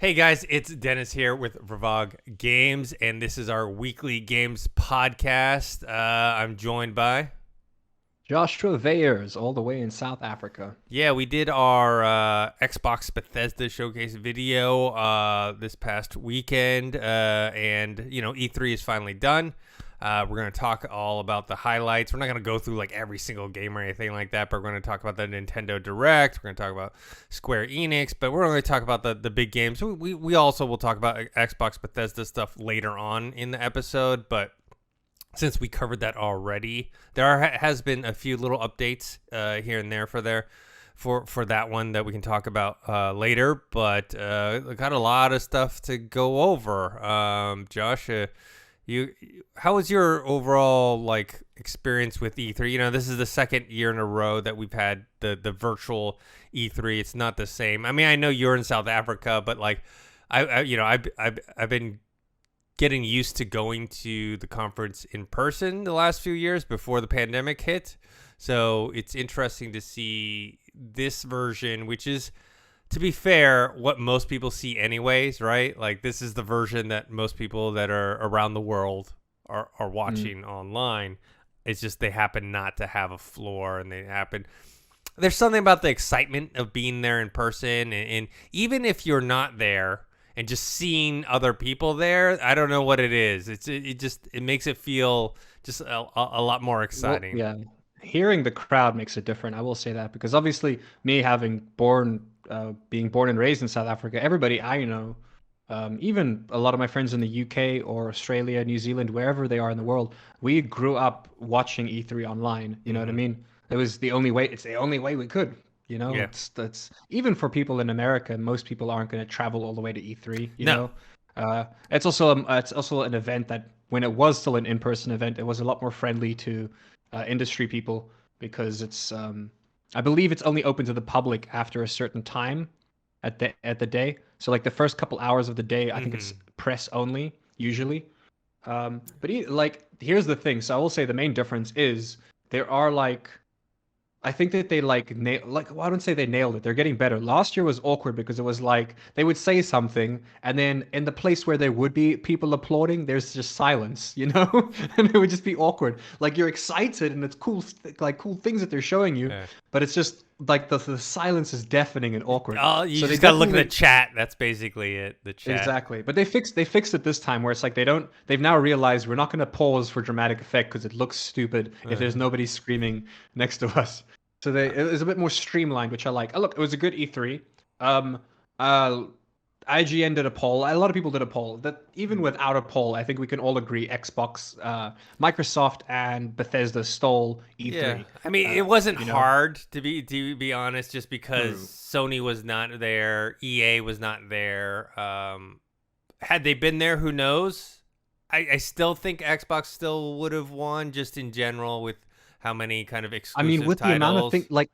Hey guys, it's Dennis here with Revog Games, and this is our weekly games podcast. I'm joined by... Joshua Weyers, all the way in South Africa. Yeah, we did our Xbox Bethesda showcase video this past weekend, and E3 is finally done. We're going to talk all about the highlights. We're not going to go through like every single game or anything like that, but we're going to talk about the Nintendo Direct. We're going to talk about Square Enix, but we're going to talk about the big games. We also will talk about Xbox Bethesda stuff later on in the episode, but since we covered that already, has been a few little updates here and there for that one that we can talk about later, but got a lot of stuff to go over. Josh, how was your overall experience with E3? This is the second year in a row that we've had the virtual E3. It's not the same. I mean, I know you're in South Africa, but I've been getting used to going to the conference in person the last few years before the pandemic hit. So it's interesting to see this version, which is, to be fair, what most people see anyways, right? Like, this is the version that most people that are around the world are watching online. It's just they happen not to have a floor, and there's something about the excitement of being there in person, and even if you're not there and just seeing other people there, I don't know what it is. It makes it feel just a lot more exciting. Well, yeah, hearing the crowd makes it different. I will say that because obviously, me being born and raised in South Africa, everybody I know, even a lot of my friends in the UK or Australia, New Zealand, wherever they are in the world, we grew up watching E3 online. You know what I mean? It was the only way. It's the only way we could. Yeah. That's even for people in America. Most people aren't going to travel all the way to E3. No. It's also an event that when it was still an in-person event, it was a lot more friendly to industry people because I believe it's only open to the public after a certain time at the day. So like the first couple hours of the day, I think it's press only usually. Here's the thing. So I will say the main difference is there are I think that they well, I don't say they nailed it. They're getting better. Last year was awkward because it was like they would say something and then in the place where there would be people applauding, there's just silence, and it would just be awkward. Like you're excited and it's cool, cool things that they're showing you, Yeah. but it's just like the silence is deafening and awkward. Oh, you So they just gotta look at the definitely chat. That's basically it. The chat. exactly, but they fixed it this time where it's like they've now realized we're not going to pause for dramatic effect because it looks stupid if there's nobody screaming next to us. So it was a bit more streamlined, which I like. Oh, look, it was a good E3. Um, uh, IGN did a poll. A lot of people did a poll. That even without a poll, I think we can all agree Xbox, Microsoft, and Bethesda stole Yeah, E3. I mean, it wasn't You know, hard to be honest, just because True. Sony was not there, EA was not there. Had they been there, who knows? I still think Xbox still would have won, just in general with how many kind of I mean, exclusive with the amount of titles. things like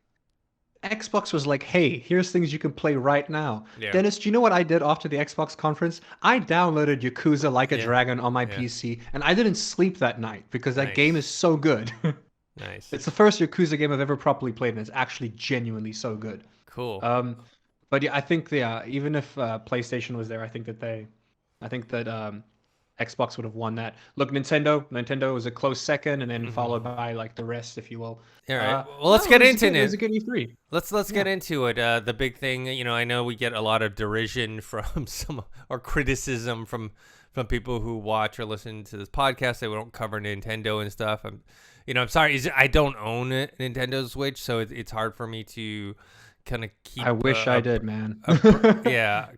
Xbox was like, hey, here's things you can play right now. Yeah, Dennis, do you know what I did after the Xbox conference? I downloaded Yakuza Like a yeah, Dragon on my yeah. PC, and I didn't sleep that night because that game is Nice, so good. nice, It's the first Yakuza game I've ever properly played, and it's actually genuinely so good. cool. Um, but yeah, I think even if PlayStation was there, I think that Xbox would have won that. Look, Nintendo was a close second, and then followed by like the rest, if you will. All right. Well, let's No, get into it was it. a good E3. Let's Yeah. get into it. The big thing, I know we get a lot of derision from or criticism from people who watch or listen to this podcast. They don't cover Nintendo and stuff. I'm sorry. I don't own a Nintendo Switch, so it's hard for me to kind of keep I wish I did, man.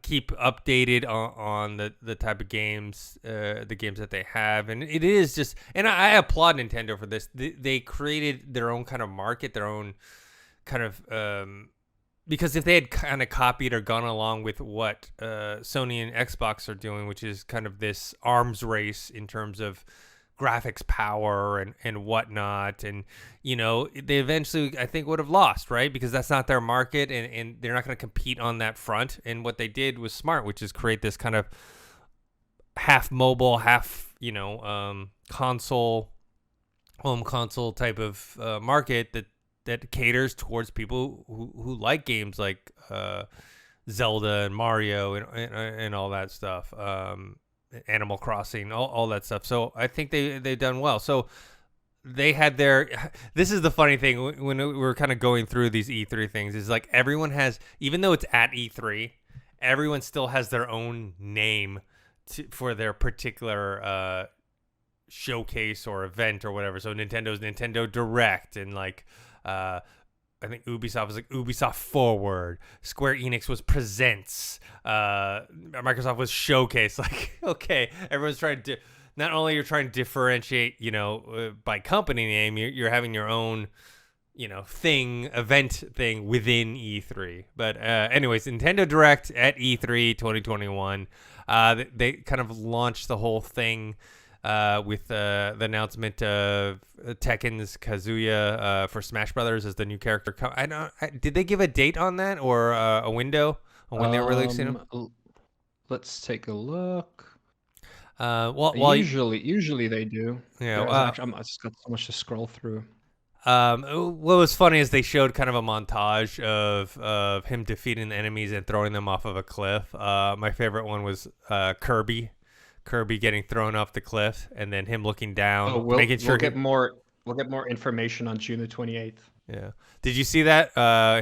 keep updated on the type of games, the games that they have. And it is just, and I applaud Nintendo for this. They created their own kind of market, their own kind of, because if they had kind of copied or gone along with what Sony and Xbox are doing, which is kind of this arms race in terms of graphics power and whatnot, and they eventually, I think, would have lost, right? Because that's not their market, and they're not going to compete on that front. And what they did was smart, which is create this kind of half mobile, half console, home console type of market that caters towards people who like games like Zelda and Mario and all that stuff. Animal Crossing, all that stuff. So I think they've done well. So they had their. This is the funny thing when we were kind of going through these E3 things. Is like everyone has, even though it's at E3, everyone still has their own name for their particular showcase or event or whatever. So Nintendo's Nintendo Direct, and like I think Ubisoft was like Ubisoft Forward. Square Enix was Presents. Microsoft was Showcase. Like, okay, everyone's trying to. Not only you're trying to differentiate, by company name, you're having your own, event thing within E3. But anyways, Nintendo Direct at E3 2021. They kind of launched the whole thing with the announcement of Tekken's Kazuya for Smash Brothers as the new character. Did they give a date on that or a window on when they were releasing him? Let's take a look. Usually they do. Yeah, I just got so much to scroll through. What was funny is they showed kind of a montage of him defeating the enemies and throwing them off of a cliff. My favorite one was Kirby getting thrown off the cliff, and then him looking down, making sure we'll get more information on June the 28th. Yeah. Did you see that?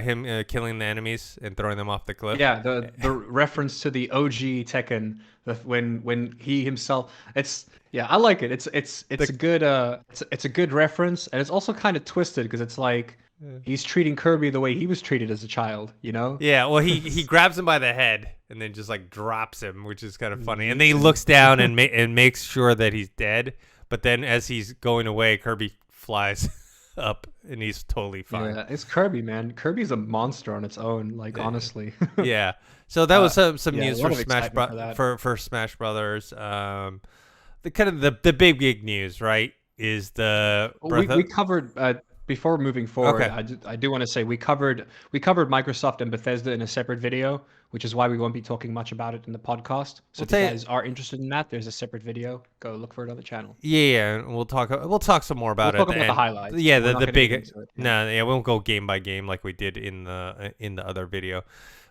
Him killing the enemies and throwing them off the cliff? Yeah, the reference to the OG Tekken, when he himself. I like it. It's a good reference, and it's also kind of twisted because it's like he's treating Kirby the way he was treated as a child, Yeah, well, he grabs him by the head and then just like drops him, which is kind of funny. And then he looks down and makes sure that he's dead. But then as he's going away, Kirby flies up and he's totally fine. Yeah, it's Kirby, man. Kirby's a monster on its own, like honestly. Yeah. So that was some news for Smash Brothers. The kind of the big news, right? Is we covered before moving forward. Okay. I do want to say we covered Microsoft and Bethesda in a separate video, which is why we won't be talking much about it in the podcast. So if you guys are interested in that, there's a separate video. Go look for it on the channel. Yeah, we'll talk some more about it. We'll talk about the highlights. Yeah, the big. We won't go game by game like we did in the other video.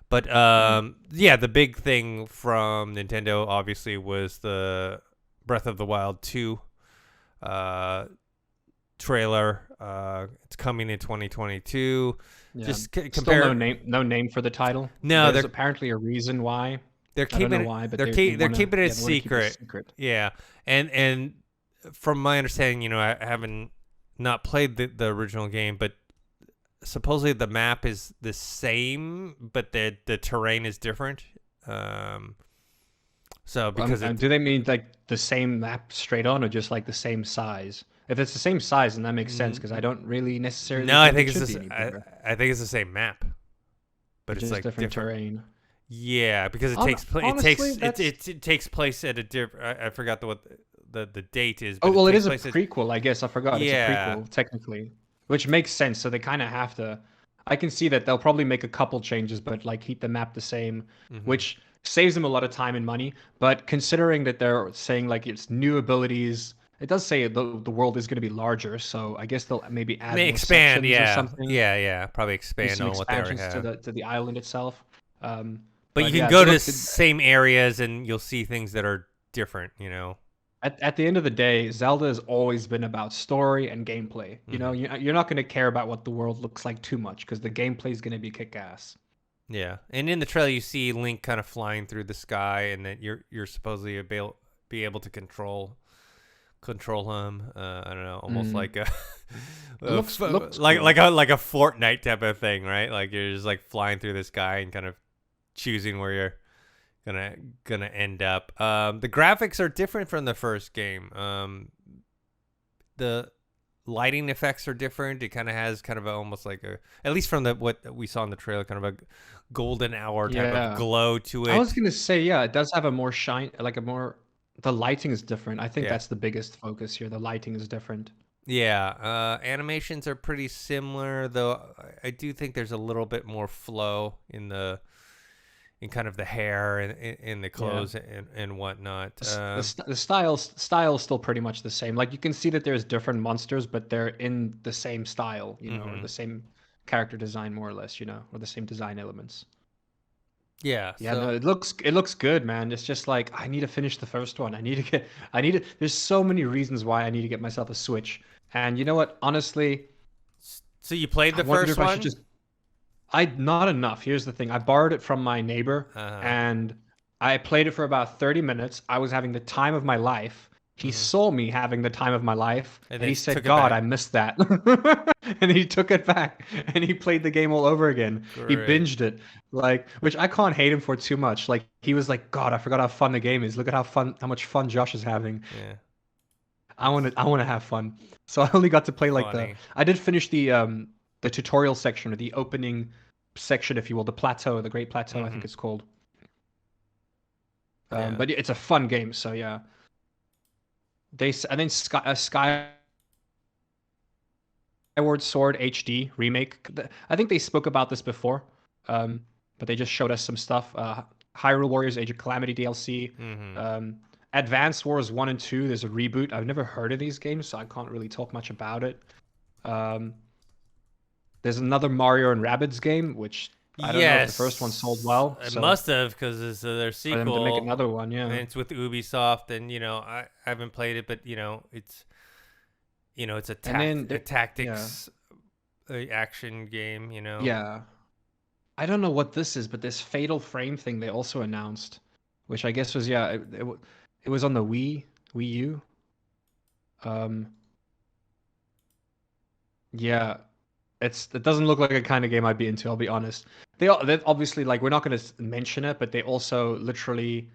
But the big thing from Nintendo obviously was the Breath of the Wild 2 trailer. It's coming in 2022. Yeah. Just compare. Still no name for the title. No, there's apparently a reason why. They're keeping it. Why, but they're keeping it secret. Yeah, and from my understanding, I haven't not played the original game, but supposedly the map is the same, but the terrain is different. So because do they mean like the same map straight on, or just like the same size? If it's the same size, then that makes sense because I don't really necessarily. No, I think it's I think it's the same map, but it's like different terrain. Yeah, because it takes it takes place at a different. I forgot what the date is. But it is a prequel. I guess I forgot. Yeah. It's a prequel technically, which makes sense. So they kind of have to. I can see that they'll probably make a couple changes, but like keep the map the same, which saves them a lot of time and money. But considering that they're saying like it's new abilities. It does say the world is going to be larger, so I guess they'll maybe add more sections or something. Yeah, probably expand on what they already have. to the island itself. But you can go to same areas and you'll see things that are different, At the end of the day, Zelda has always been about story and gameplay. You're not going to care about what the world looks like too much because the gameplay is going to be kick-ass. Yeah, and in the trailer you see Link kind of flying through the sky, and that you're supposedly be able to control him. I don't know, almost like a looks like a Fortnite type of thing, right? Like you're just like flying through the sky and kind of choosing where you're gonna end up. The graphics are different from the first game. The lighting effects are different. It kind of has almost like at least from what we saw in the trailer, kind of a golden hour type of glow to it. I was gonna say, it does have a more shine, the lighting is different. I think that's the biggest focus here. The lighting is different. Yeah, animations are pretty similar, though I do think there's a little bit more flow in kind of the hair and in the clothes and whatnot. The style's still pretty much the same. Like you can see that there's different monsters, but they're in the same style, or the same character design more or less, or the same design elements. Yeah. Yeah, So no, it looks good, man. It's just like I need to finish the first one. I need to. There's so many reasons why I need to get myself a Switch. And you know what? Honestly, so you played I the wonder first if I should one? just. I not enough. Here's the thing. I borrowed it from my neighbor, Uh-huh. and I played it for about 30 minutes. I was having the time of my life. He Hmm. saw me having the time of my life, And and he then said, took it "God, I back. missed that." And he took it back, and he played the game all over again. He Great. binged it, like, which I can't hate him for too much. Like, he was like, "God, I forgot how fun the game is. Look at how much fun Josh is having. Yeah. I want That's to, I want to have fun." So I only got to play like funny. I did finish the tutorial section or the opening section, if you will, the plateau, the Great Plateau, I think Hmm. it's called. Yeah. But it's a fun game, so yeah. And then Skyward Sword HD remake. I think they spoke about this before, um, but they just showed us some stuff. Hyrule Warriors Age of Calamity DLC. Hmm. Um, Advance Wars 1 and 2, there's a reboot. I've never heard of these games, so I can't really talk much about it. Um, there's another Mario and Rabbids game, which I don't know if the first one sold Yes, well, it so must have because it's their for them to make sequel, another one, and yeah. it's with Ubisoft, and I haven't played it, but it's And then a yeah, tactics action game. yeah. I don't know what this is, but this Fatal Frame thing they also announced, which I guess was yeah, it was on the Wii U. Um, yeah, it doesn't look like a kind of game I'd be into. I'll be honest. They obviously like we're not going to mention it, but they also literally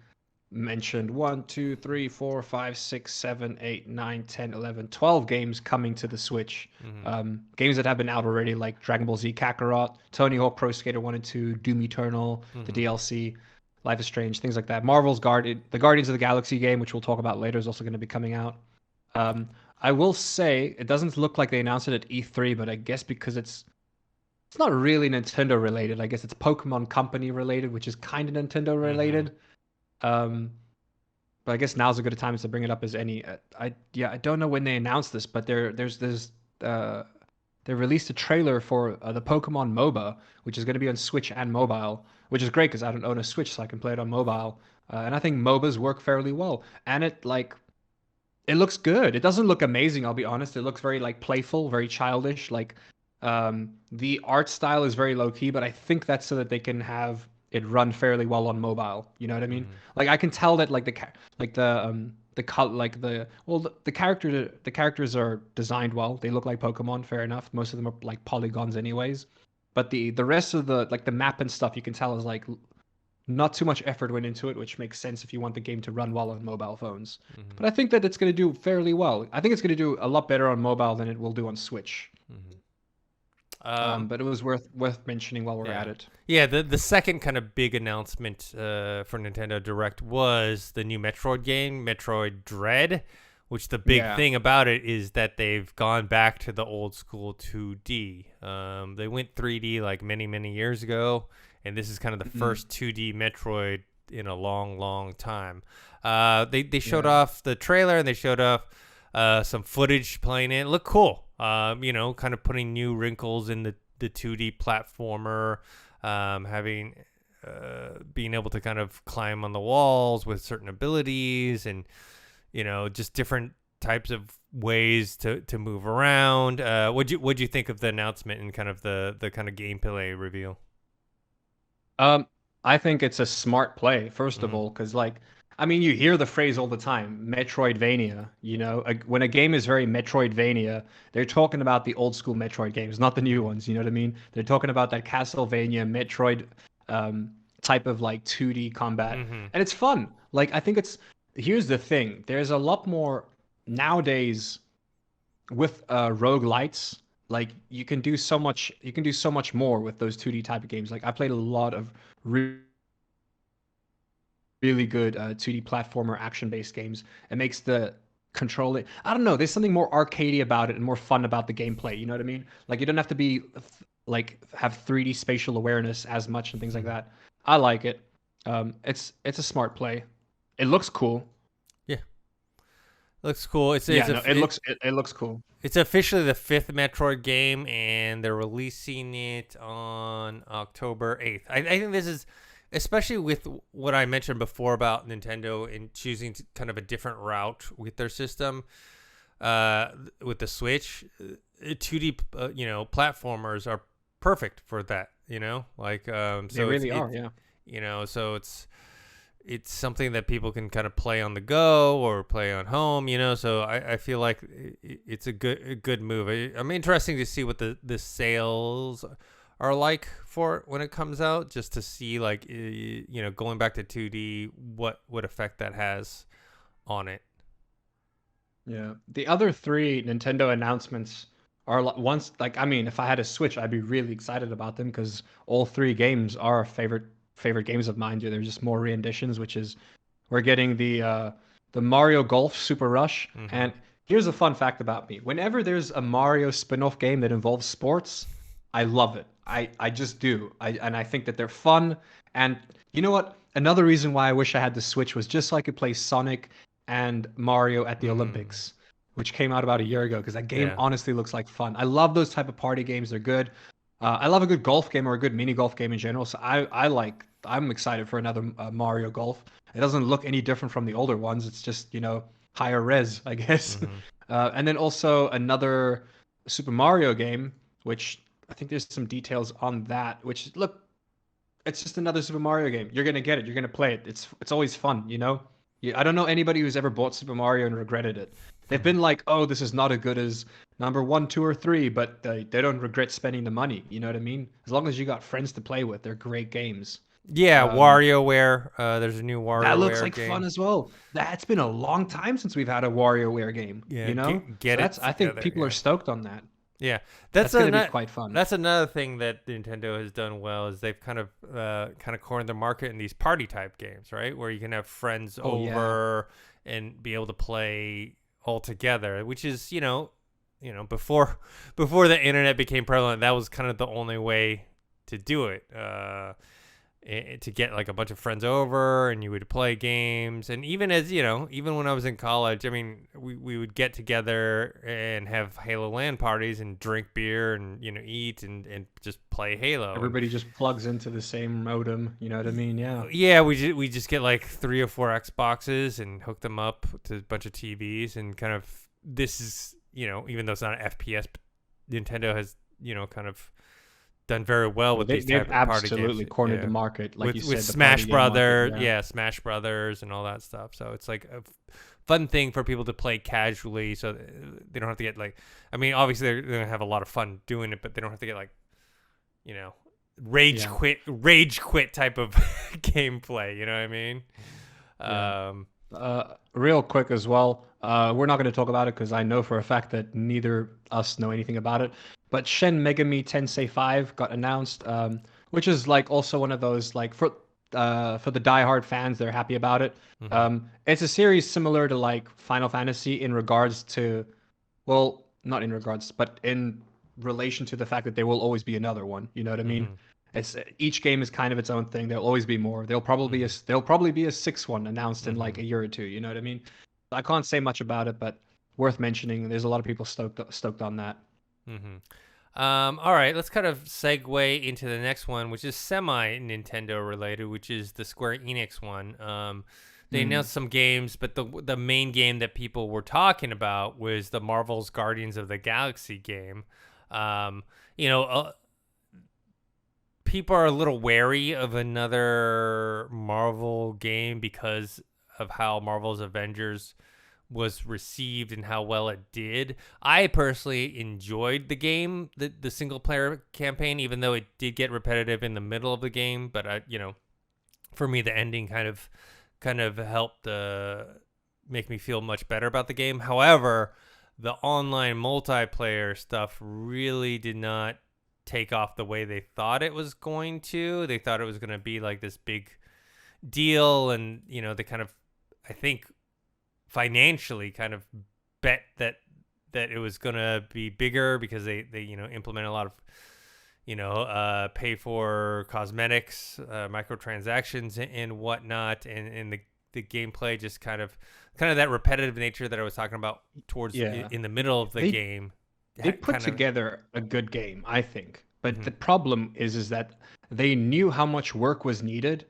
mentioned 1, 2, 3, 4, 5, 6, 7, 8, 9, 10, 11, 12 games coming to the Switch. Hmm. Games that have been out already, like Dragon Ball Z Kakarot, Tony Hawk Pro Skater 1 and 2, Doom Eternal, the Hmm. DLC, Life is Strange, things like that. The Guardians of the Galaxy game, which we'll talk about later, is also going to be coming out. Um, I will say it doesn't look like they announced it at E3, but I guess because it's not really Nintendo related. I guess it's Pokemon Company related, which is kind of Nintendo Hmm. related. Um, but I guess now's a good time to bring it up as any. I don't know when they announced this, but uh they released a trailer for the Pokemon MOBA, which is going to be on Switch and mobile, which is great because I don't own a Switch, so I can play it on mobile. And I think MOBAs work fairly well, and it looks good. It doesn't look amazing, I'll be honest. It looks very like playful, very childish. Like the art style is very low key, but I think that's so that they can have it run fairly well on mobile. You know what I mean? Hmm. Like I can tell that the characters are designed well. They look like Pokemon, fair enough. Most of them are like polygons anyways. But the rest of the map and stuff you can tell is like not too much effort went into it, which makes sense if you want the game to run well on mobile phones. Hmm. But I think that it's going to do fairly well. I think it's going to do a lot better on mobile than it will do on Switch. Hmm. Um, But it was worth mentioning while we're yeah, at it. yeah. The second kind of big announcement for Nintendo Direct was the new Metroid game, Metroid Dread. Which the big Yeah. thing about it is that they've gone back to the old school 2D. They went 3D like many, many years ago, and this is kind of the Mm, first 2D Metroid in a long, long time. They showed yeah. off the trailer and they showed off some footage playing it. It looked cool. Kind of putting new wrinkles in the 2D platformer, having being able to kind of climb on the walls with certain abilities and just different types of ways to move around. What'd you think of the announcement and kind of the kind of gameplay reveal? Um, I think it's a smart play, first of Mm-hmm. all, because I mean, you hear the phrase all the time, Metroidvania. When a game is very Metroidvania, they're talking about the old school Metroid games, not the new ones. You know what I mean? They're talking about that Castlevania Metroid um, type of like 2D combat, Mm-hmm. and it's fun. Like I think it's here's the thing: there's a lot more nowadays with roguelites. Like you can do so much more with those 2D type of games. Like I played a lot of re- really good 2D platformer action-based games. It makes the controlling, I don't know, there's something more arcadey about it and more fun about the gameplay. You know what I mean? Like you don't have to be like have 3D spatial awareness as much and things like Mm-hmm. that. I like it. It's a smart play. It looks cool. Yeah, looks cool. Yeah, no, it looks cool. It's officially the fifth Metroid game, and they're releasing it on October 8th. I think this is especially with what I mentioned before about Nintendo in choosing kind of a different route with their system, with the Switch, 2D, platformers are perfect for that. Like They so really are, yeah. so it's something that people can kind of play on the go or play on home. So I feel like it's a good move. I'm interesting to see what the sales are like for it when it comes out, just to see like going back to 2D, what effect that has on it. Yeah. The other three Nintendo announcements are once like I mean, if I had a Switch, I'd be really excited about them because all three games are favorite games of mine. They're just more re-editions, which is we're getting the Mario Golf Super Rush. Mm-hmm. And here's a fun fact about me. Whenever there's a Mario spin-off game that involves sports, I love it. I just do. I think that they're fun. And you know what? Another reason why I wish I had the Switch was just so I could play Sonic and Mario at the Olympics, which came out about a year ago, because that game honestly looks like fun. I love those type of party games. They're good. I love a good golf game or a good mini golf game in general. So I'm excited for another Mario Golf. It doesn't look any different from the older ones. It's just, higher res, I guess. Mm-hmm. And then also another Super Mario game, which I think there's some details on that, which look, it's just another Super Mario game. You're gonna get it. You're gonna play it. It's always fun, I don't know anybody who's ever bought Super Mario and regretted it. They've been like, oh, this is not as good as number 1, 2, or 3, but they don't regret spending the money. You know what I mean? As long as you got friends to play with, they're great games. Yeah, WarioWare. There's a new WarioWare That looks like game. fun as well. That's been a long time since we've had a WarioWare game. Yeah, Get it? I think people are stoked on that. Yeah, that's going to be quite fun. That's another thing that Nintendo has done well, is they've kind of cornered the market in these party type games, right? Where you can have friends over and be able to play all together, which is before the internet became prevalent, that was kind of the only way to do it. To get like a bunch of friends over and you would play games. And even even when I was in college, I mean, we would get together and have Halo LAN parties and drink beer and eat and just play Halo. Everybody just plugs into the same modem, you know what I mean? Yeah, we just get like 3 or 4 Xboxes and hook them up to a bunch of TVs, and kind of, this is even though it's not an FPS, Nintendo has kind of done very well with these type of party games. They've absolutely cornered the market, like you said. With Smash Brothers, Smash Brothers and all that stuff. So it's like a fun thing for people to play casually, so they don't have to get like, I mean, obviously they're gonna have a lot of fun doing it, but they don't have to get like, rage quit type of gameplay. You know what I mean? Real quick as well, we're not going to talk about it because I know for a fact that neither us know anything about it. But Shin Megami Tensei 5 got announced, which is like also one of those like for the diehard fans, they're happy about it. Mm-hmm. It's a series similar to like Final Fantasy in regards to, well, not in regards, but in relation to the fact that there will always be another one. You know what I mean? Mm-hmm. It's each game is kind of its own thing. There'll always be more. There'll probably be a 6th one announced in like a year or two. You know what I mean? I can't say much about it, but worth mentioning. There's a lot of people stoked on that. Mm-hmm. All right, let's kind of segue into the next one, which is semi-Nintendo related, which is the Square Enix one. They announced some games, but the main game that people were talking about was the Marvel's Guardians of the Galaxy game. People are a little wary of another Marvel game because of how Marvel's Avengers was received and how well it did. I personally enjoyed the game, the single player campaign, even though it did get repetitive in the middle of the game. But for me, the ending kind of helped make me feel much better about the game. However, the online multiplayer stuff really did not take off the way they thought it was going to. They thought it was going to be like this big deal, and they kind of, I think, financially kind of bet that it was going to be bigger because they implement a lot of pay for cosmetics, microtransactions and whatnot, and the gameplay just kind of that repetitive nature that I was talking about towards in the middle of the game. They put together a good game, I think. But the problem is that they knew how much work was needed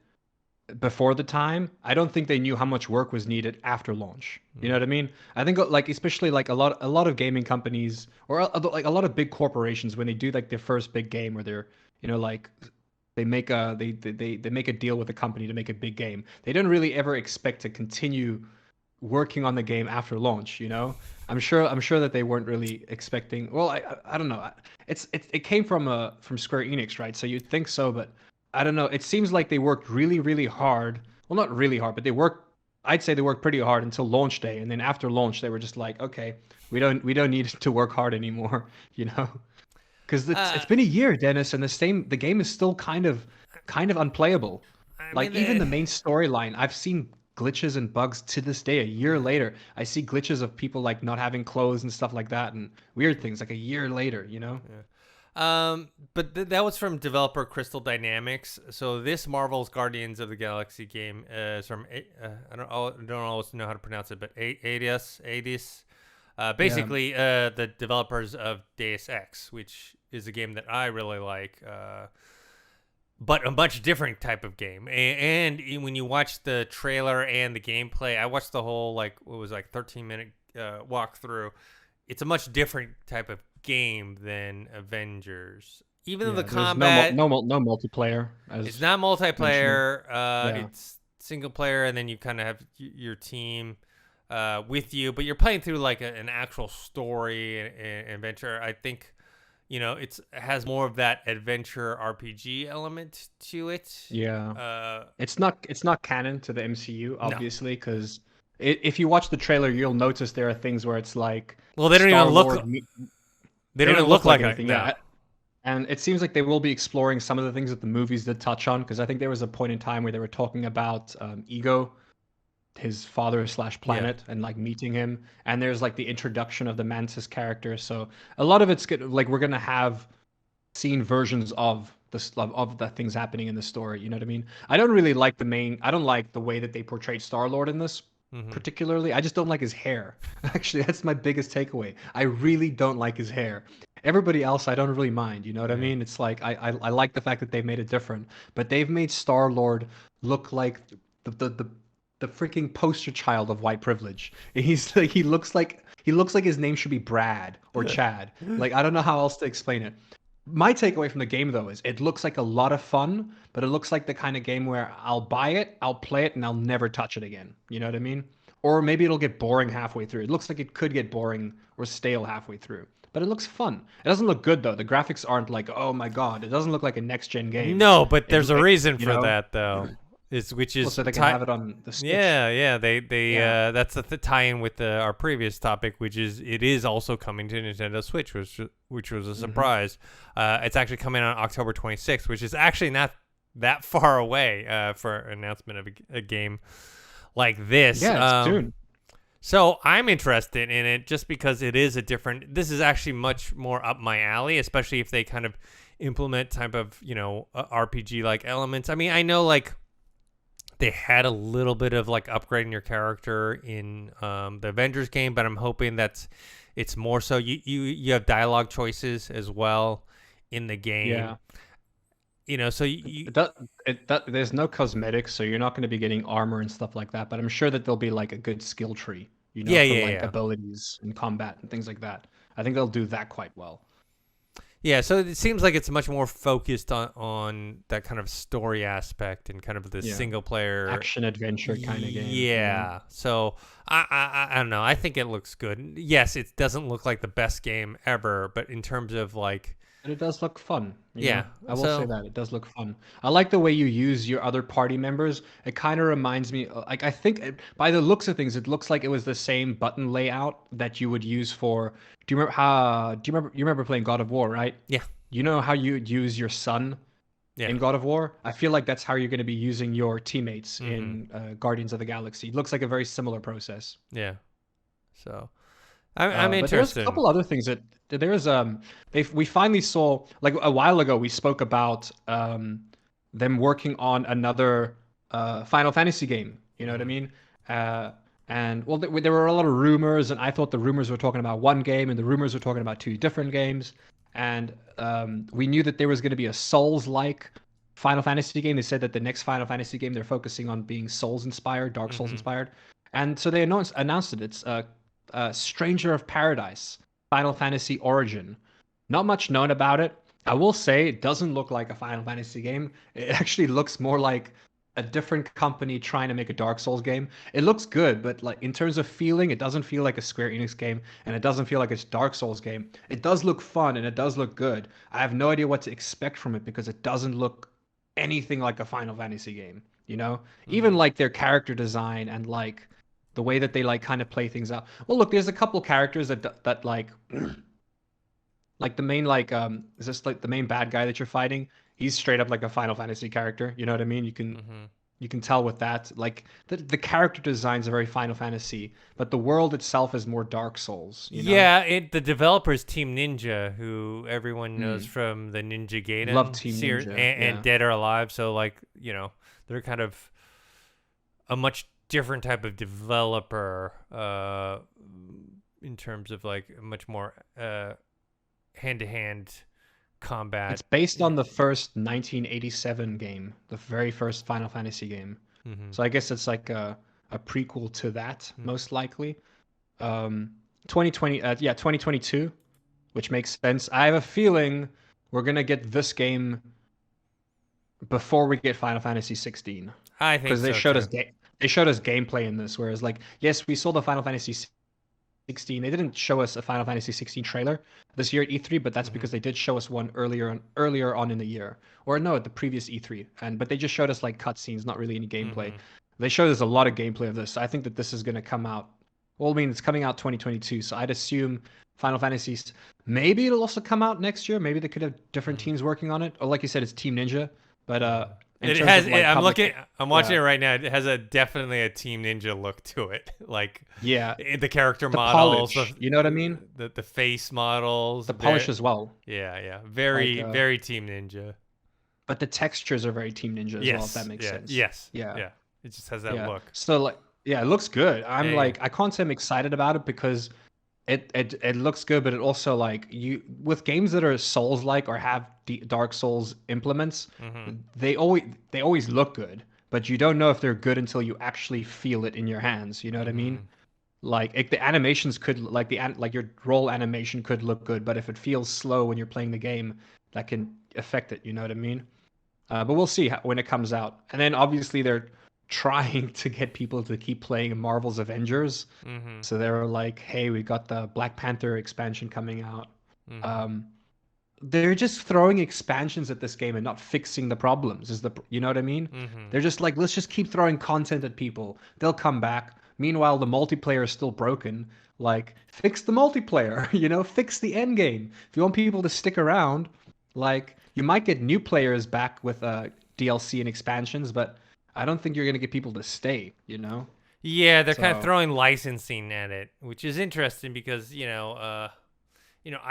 before the time, I don't think they knew how much work was needed after launch. You know what I mean? I think like especially like a lot of gaming companies or like a lot of big corporations when they do like their first big game where they're like they make a they make a deal with a company to make a big game. They don't really ever expect to continue working on the game after launch. I'm sure that they weren't really expecting. Well, I don't know. It came from Square Enix, right? So you'd think so, but I don't know. It seems like they worked really really hard. Well, not really hard, but they worked. I'd say they worked pretty hard until launch day, and then after launch, they were just like, okay, we don't need to work hard anymore, you know? Because it's Uh, been a year, Dennis, and the game is still kind of unplayable. I Like mean, even the main storyline, I've seen glitches and bugs to this day. A year later, I see glitches of people like not having clothes and stuff like that, and weird things like a year later. but that was from developer Crystal Dynamics. So this Marvel's Guardians of the Galaxy game is from I don't always know how to pronounce it, but Adis. Yeah, Basically, the developers of Deus Ex, which is a game that I really like, but a much different type of game. And when you watch the trailer and the gameplay, I watched the whole like what was like 13-minute walkthrough. It's a much different type of game than Avengers. Even though the yeah. There's no mul- combat no mul- no multiplayer it's as not mentioned. multiplayer, Yeah, it's single player, and then you kind of have your team with you, but you're playing through like an actual story and adventure. I think it has more of that adventure RPG element to it. yeah. Uh, It's not canon to the MCU, no, obviously, because if you watch the trailer, you'll notice there are things where it's like well, they don't even Star look. Lord. They They don't don't even look look like like a anything. no. Yeah, and it seems like they will be exploring some of the things that the movies did touch on. Because I think there was a point in time where they were talking about Ego, his father slash Yeah, planet, and like meeting him. And there's like the introduction of the Mantis character. So a lot of it's good. Like we're gonna have seen versions of of the things happening in the story. You know what I mean? I don't really like the main. I don't like the way that they portrayed Star Lord in this hmm particularly. I just don't like his hair. Actually, that's my biggest takeaway. I really don't like his hair. Everybody else, I don't really mind. You know what I yeah. mean? It's like I like the fact that they made it different, but they've made Star Lord look like the the the the freaking poster child of white privilege. He's like he looks like his name should be Brad or Chad. Like I don't know how else to explain it. My takeaway from the game though is it looks like a lot of fun, but it looks like the kind of game where I'll buy it, I'll play it, and I'll never touch it again. You know what I mean? Or maybe it'll get boring halfway through. It looks like it could get boring or stale halfway through. But it looks fun. It doesn't look good though. The graphics aren't like, oh my god, it doesn't look like a next gen game. No, but It there's a like, reason you for know, that though. Which well, is so they can have it on the Switch. yeah. They Yeah. that's the tie-in with our previous topic, which is it is also coming to Nintendo Switch, which was a Hmm. surprise. It's actually coming on October 26th, which is actually not that far away for an announcement of a game like this. Yeah, it's soon. So I'm interested in it just because it is a different. This is actually much more up my alley, especially if they kind of implement type of RPG like elements. I mean, I know like they had a little bit of like upgrading your character in the Avengers game, but I'm hoping it's more so you have dialogue choices as well in the game. Yeah. So It does, there's no cosmetics, so you're not going to be getting armor and stuff like that. But I'm sure that there'll be like a good skill tree, yeah, for yeah, like yeah. abilities and combat and things like that. I think they'll do that quite well. Yeah, so it seems like it's much more focused on that kind of story aspect and kind of the Yeah, single player. action adventure kind of game. Yeah. So I don't know. I think it looks good. Yes, it doesn't look like the best game ever, but in terms of like, But it does look fun. yeah. I will say So that it does look fun. I like the way you use your other party members. It kind of reminds me, like I think by the looks of things, it looks like it was the same button layout that you would use for. Do you remember how? Do you remember playing God of War, right? yeah, You know how you would use your son yeah. in God of War? I feel like that's how you're going to be using your teammates Mm-hmm. in Guardians of the Galaxy. It looks like a very similar process. Yeah. So I'm But there's a interested. couple other things that there's we finally saw like a while ago we spoke about them working on another Final Fantasy game. You know what I Mhm. mean? Uh, and well, there were a lot of rumors, and I thought the rumors were talking about one game, and the rumors were talking about two different games. And we knew that there was going to be a Souls-like Final Fantasy game. They said that the next Final Fantasy game they're focusing on being Souls inspired, Dark Souls inspired, and so they announced it. It's Stranger of Paradise, Final Fantasy Origin. Not much known about it. I will say it doesn't look like a Final Fantasy game. It actually looks more like a different company trying to make a Dark Souls game. It looks good, but like in terms of feeling, it doesn't feel like a Square Enix game, and it doesn't feel like it's Dark Souls game. It does look fun and it does look good. I have no idea what to expect from it because it doesn't look anything like a Final Fantasy game, you know? Even like their character design and like the way that they like kind of play things out. Well, look, there's a couple characters that like the main is this like the main bad guy that you're fighting? He's straight up like a Final Fantasy character. You know what I mean? You can tell with that. Like the character designs are very Final Fantasy, but the world itself is more Dark Souls. You know? Yeah, the developers Team Ninja, who everyone knows from the Ninja Gaiden Love Team series Ninja, and Dead or Alive. So like they're kind of a much different type of developer in terms of like much more hand-to-hand combat. It's based on the first 1987 game, the very first Final Fantasy game. So I guess it's like a prequel to that, most likely. 2022, which makes sense. I have a feeling we're gonna get this game before we get Final Fantasy 16. I think because they so, showed too. us they showed us gameplay in this, whereas like yes, we saw the Final Fantasy 16. They didn't show us a Final Fantasy 16 trailer this year at E3, but that's because they did show us one earlier on in the year, or no, at the previous E3. But they just showed us like cutscenes, not really any gameplay. They showed us a lot of gameplay of this. I think that this is going to come out. Well, I mean, it's coming out 2022, so I'd assume Final Fantasy. Maybe it'll also come out next year. Maybe they could have different teams working on it. Or like you said, it's Team Ninja. But It has. I'm watching it right now. It has definitely a Team Ninja look to it. Like the character models, polish, you know what I mean? The face models, the polish as well. Yeah. Very Team Ninja. But the textures are very Team Ninja as well. If that makes sense. Yes. Yeah. It just has that look. So like, it looks good. I'm like, I can't say I'm excited about it because it looks good, but it also like with games that are Souls like or have Dark Souls implements, they always look good, but you don't know if they're good until you actually feel it in your hands. You know what I mean? Like the animations could like your roll animation could look good, but if it feels slow when you're playing the game, that can affect it. You know what I mean? But we'll see when it comes out. And then obviously they're trying to get people to keep playing Marvel's Avengers. So they were like, hey, we got the Black Panther expansion coming out. They're just throwing expansions at this game and not fixing the problems. You know what I mean? They're just like, let's just keep throwing content at people. They'll come back. Meanwhile, the multiplayer is still broken. Like, fix the multiplayer, fix the end game. If you want people to stick around, like, you might get new players back with DLC and expansions, but I don't think you're going to get people to stay, Yeah, they're kind of throwing licensing at it, which is interesting because,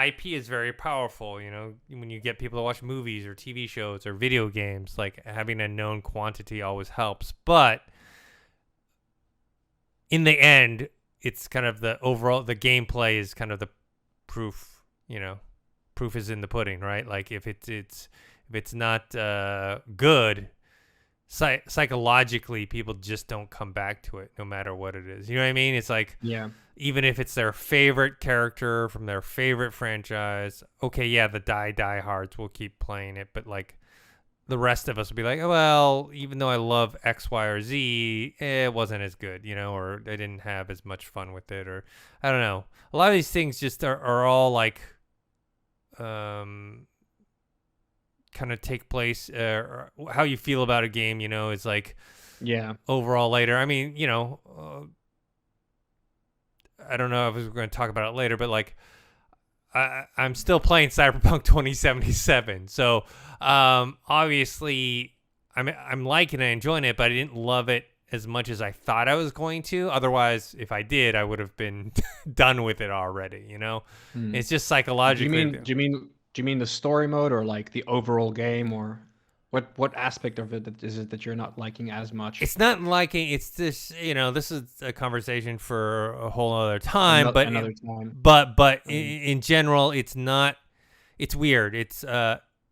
IP is very powerful, when you get people to watch movies or TV shows or video games, like having a known quantity always helps. But in the end, it's kind of the gameplay is kind of the proof, proof is in the pudding, right? Like if it's not good, psychologically people just don't come back to it no matter what it is. You know what I mean? It's like, even if it's their favorite character from their favorite franchise, okay, the diehards will keep playing it, but like the rest of us will be like, oh, well, even though I love X, Y, or Z, it wasn't as good, or I didn't have as much fun with it, or I don't know. A lot of these things just are all like kind of take place, how you feel about a game, is like overall later. I mean, I don't know if we're going to talk about it later, but like I'm still playing Cyberpunk 2077, so obviously I'm liking it, enjoying it, but I didn't love it as much as I thought I was going to. Otherwise, if I did, I would have been done with it already. It's just psychologically. Do you mean the story mode or like the overall game, or what aspect of it is it that you're not liking as much? It's not liking. It's this. This is a conversation for a whole other time. Another time. But in general, it's not. It's weird. It's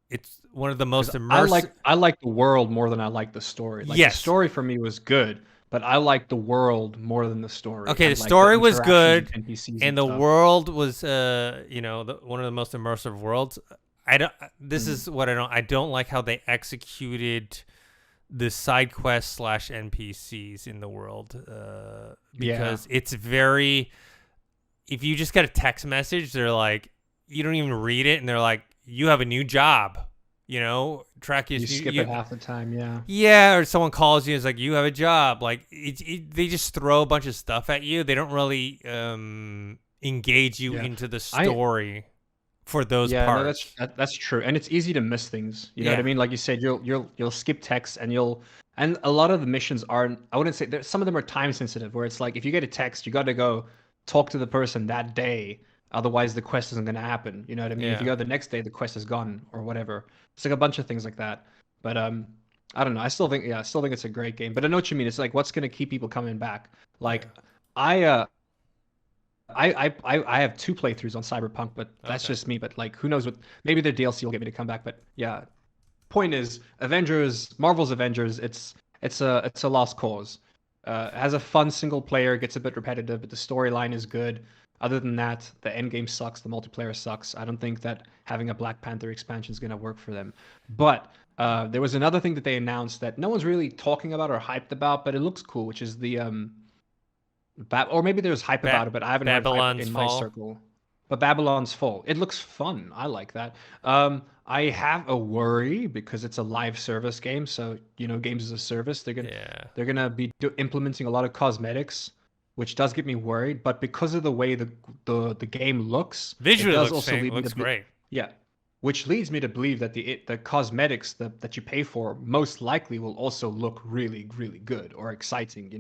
it's one of the most 'Cause immersive. I like the world more than I like the story. Like the Yes. story for me was good, but I like the world more than the story Okay, the and like the story was interactions with good, NPCs and and the stuff. world was, one of the most immersive worlds. I don't. This Mm. is what I don't. I don't like how they executed the side quests slash NPCs in the world, Yeah. because it's very. If you just get a text message, they're like, you don't even read it, and they're like, you have a new job. Track You is new. skip it half the time, yeah. Yeah, or someone calls you and is like, you have a job. Like, they just throw a bunch of stuff at you. They don't really engage you Yeah. into the I story for those Yeah, no, parts. that's true. And it's easy to miss things. You know what I Yeah. mean? Like you said, you'll skip text and a lot of the missions aren't I wouldn't say some of them are time sensitive where it's like if you get a text, you got to go talk to the person that day. Otherwise the quest isn't going to happen. You know what I mean? If you Yeah. go the next day, the quest is gone or whatever. It's like a bunch of things like that. But I don't know. I still think it's a great game. But I know what you mean. It's like what's going to keep people coming back. Like Yeah. I I have two playthroughs on Cyberpunk, but that's Okay. just me. But like, who knows what? Maybe their DLC will get me to come back. But yeah, point is, Marvel's Avengers, it's a lost cause. It has a fun single player, gets a bit repetitive, but the storyline is good. Other than that, the end game sucks. The multiplayer sucks. I don't think that having a Black Panther expansion is gonna work for them. But there was another thing that they announced that no one's really talking about or hyped about, but it looks cool, which is the or maybe there's hype Ba- about it, but I haven't heard hype Babylon's in my Fall. circle. But Babylon's Fall, it looks fun. I like that. I have a worry because it's a live service game, so games as a service. Yeah. They're gonna be implementing a lot of cosmetics, which does get me worried. But because of the way the game looks, it Visually does also lead me to looks great. yeah, which leads me to believe that the cosmetics that you pay for most likely will also look really really good or exciting.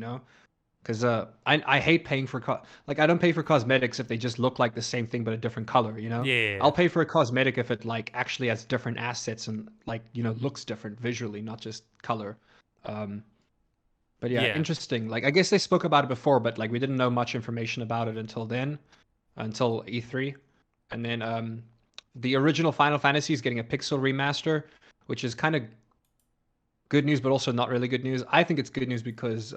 Because I hate paying for like I don't pay for cosmetics if they just look like the same thing but a different color. Yeah. I'll pay for a cosmetic if it like actually has different assets and like looks different visually, not just color. Um, but yeah, Yeah. interesting. Like I guess they spoke about it before, but like we didn't know much information about it until then, until E3, and then the original Final Fantasy is getting a pixel remaster, which is kind of good news, but also not really good news. I think it's good news because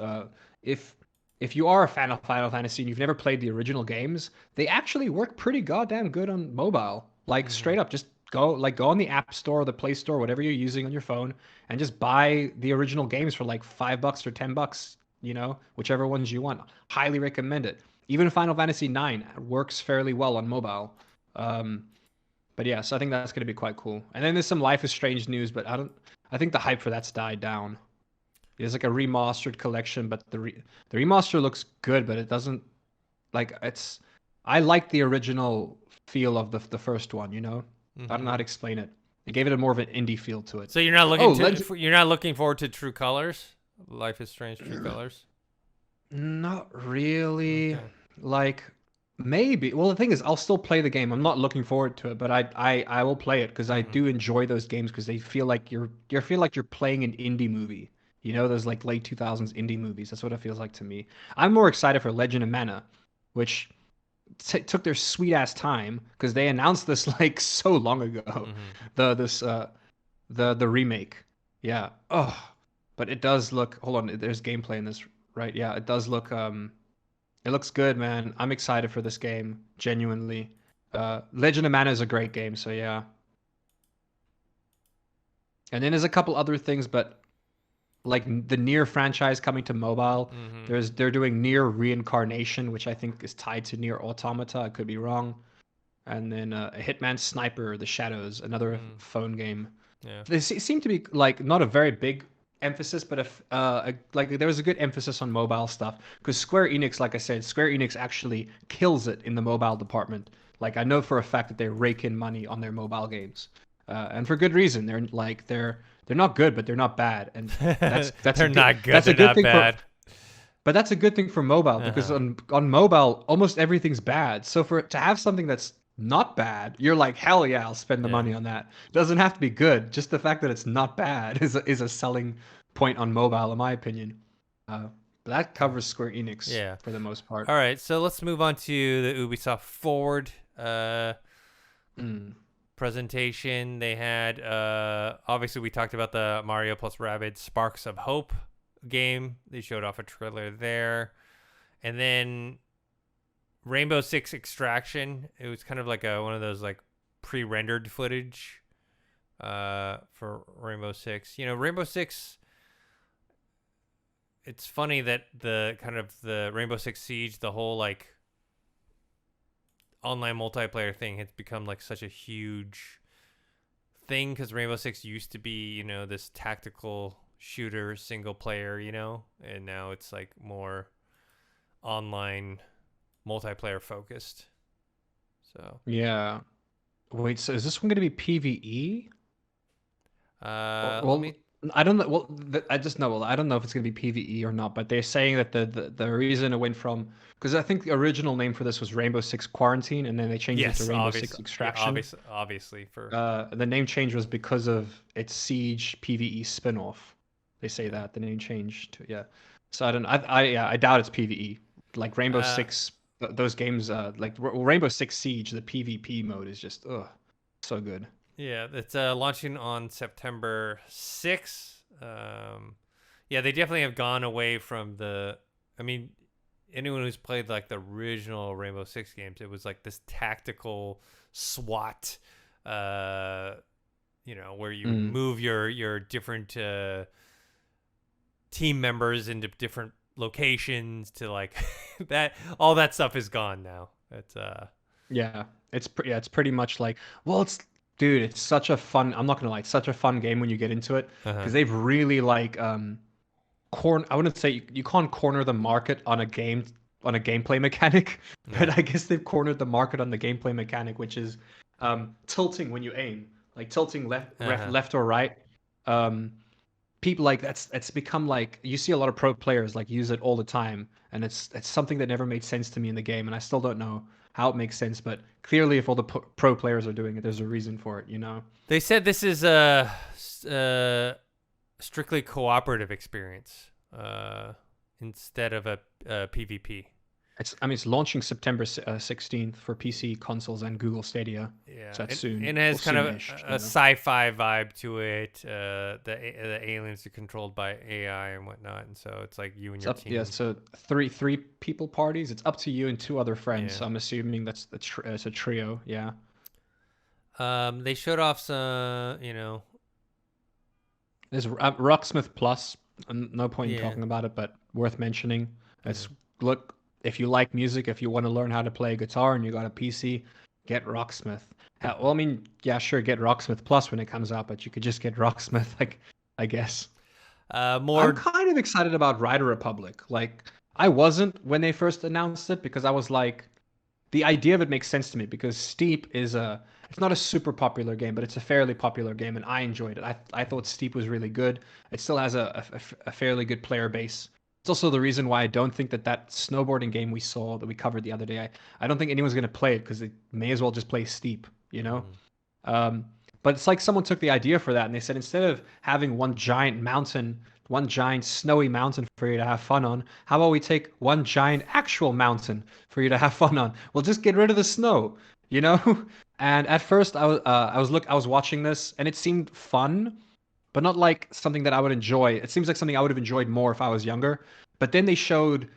if if you are a fan of Final Fantasy and you've never played the original games, they actually work pretty goddamn good on mobile. Like Hmm. straight up, just go on the App Store or the Play Store, whatever you're using on your phone, and just buy the original games for like $5 or $10. Whichever ones you want. Highly recommend it. Even Final Fantasy 9 works fairly well on mobile. Um, but yeah, so I think that's going to be quite cool. And then there's some Life is Strange news, but I think the hype for that's died down. There's like a remastered collection, but the remaster looks good, but it doesn't like it's. I like the original feel of the first one. I don't know Hmm. how to explain it. It gave it a more of an indie feel to it. So you're not Oh, looking you're not looking forward to True Colors? Life is Strange True Colors? not really. Okay. Like maybe. Well, the thing is, I'll still play the game. I'm not looking forward to it, but I will play it because I Hmm. do enjoy those games because they feel like you feel like you're playing an indie movie. Those like late 2000s indie movies. That's what it feels like to me. I'm more excited for Legend of Mana, which took their sweet ass time because they announced this like so long ago. Hmm. The this the remake. Yeah. Oh, but it does look. Hold on. There's gameplay in this, right? Yeah, it does look. It looks good, man. I'm excited for this game, genuinely. Legend of Mana is a great game, so yeah. And then there's a couple other things, but like the Nier franchise coming to mobile, Hmm. they're doing Nier Reincarnation, which I think is tied to Nier Automata. I could be wrong. And then a Hitman Sniper: The Shadows, another Mm. phone game. Yeah. They seem to be like not a very big emphasis, but if like there was a good emphasis on mobile stuff because Square Enix, like I said, Square Enix actually kills it in the mobile department. Like I know for a fact that they rake in money on their mobile games, and for good reason. They're not good, but they're not bad, and that's a They're good not good. They're good not thing for. bad. But that's a good thing for mobile because Uh-huh. on mobile almost everything's bad. So for to have something that's not bad, you're like hell yeah, I'll spend the Yeah. money on that. It doesn't have to be good. Just the fact that it's not bad is a selling point on mobile, in my opinion. But that covers Square Enix Yeah. for the most part. All right. So let's move on to the Ubisoft Forward Mm. presentation. They had obviously we talked about the Mario plus Rabbids Sparks of Hope game. They showed off a trailer there, and then Rainbow Six Extraction. It was kind of like one of those like pre-rendered footage for Rainbow Six. Rainbow Six. It's funny that the Rainbow Six Siege, the whole like online multiplayer thing has become like such a huge thing, because Rainbow Six used to be, this tactical shooter single player, and now it's like more online multiplayer focused. So Yeah. Wait, so is this one going to be PvE? let me I don't know. Well, I just know. Well, I don't know if it's going to be PvE or not, but they're saying that the reason it went from, because I think the original name for this was Rainbow Six Quarantine, and then they changed it to Rainbow Six Extraction. Yeah, obviously for the name change was because of its Siege PvE spinoff. They say that the name changed to, yeah. So I don't. I doubt it's PvE. Like Rainbow Six, those games, like Rainbow Six Siege, the PvP mode is just so good. Yeah, it's launching on September 6th. Yeah, they definitely have gone away from anyone who's played like the original Rainbow Six games, it was like this tactical SWAT, where you move your different team members into different locations to like that. All that stuff is gone now. It's yeah, it's pretty much like, well, dude, it's such a fun. I'm not gonna lie, it's such a fun game when you get into it, because they've really like I wouldn't say you can't corner the market on a gameplay mechanic, but I guess they've cornered the market on the gameplay mechanic, which is tilting when you aim, like tilting left or right. People like it's become like, you see a lot of pro players like use it all the time, and it's something that never made sense to me in the game, and I still don't know how it makes sense, but clearly if all the pro players are doing it, there's a reason for it, They said this is a strictly cooperative experience instead of a PvP. It's launching September 16th for PC, consoles, and Google Stadia. Yeah, so that's soon. It has kind of a sci-fi vibe to it. The aliens are controlled by AI and whatnot, and so it's like you and your team. Yeah, so three people parties. It's up to you and two other friends. Yeah. So I'm assuming that's it's a trio. Yeah. They showed off some, There's Rocksmith Plus. No point in talking about it, but worth mentioning. Look. If you like music, if you want to learn how to play guitar and you got a PC, get Rocksmith. Well, I mean, yeah, sure, get Rocksmith Plus when it comes out, but you could just get Rocksmith, like, I guess. I'm kind of excited about Rider Republic. Like, I wasn't when they first announced it, because I was like, the idea of it makes sense to me, because Steep is it's not a super popular game, but it's a fairly popular game, and I enjoyed it. I thought Steep was really good. It still has a fairly good player base. It's also the reason why I don't think that snowboarding game we saw that we covered the other day, I don't think anyone's going to play it, because they may as well just play Steep, But it's like someone took the idea for that, and they said, instead of having one giant snowy mountain for you to have fun on, how about we take one giant actual mountain for you to have fun on? We'll just get rid of the snow, And at first I was watching this, and it seemed fun, but not like something that I would enjoy. It seems like something I would have enjoyed more if I was younger. But then they showed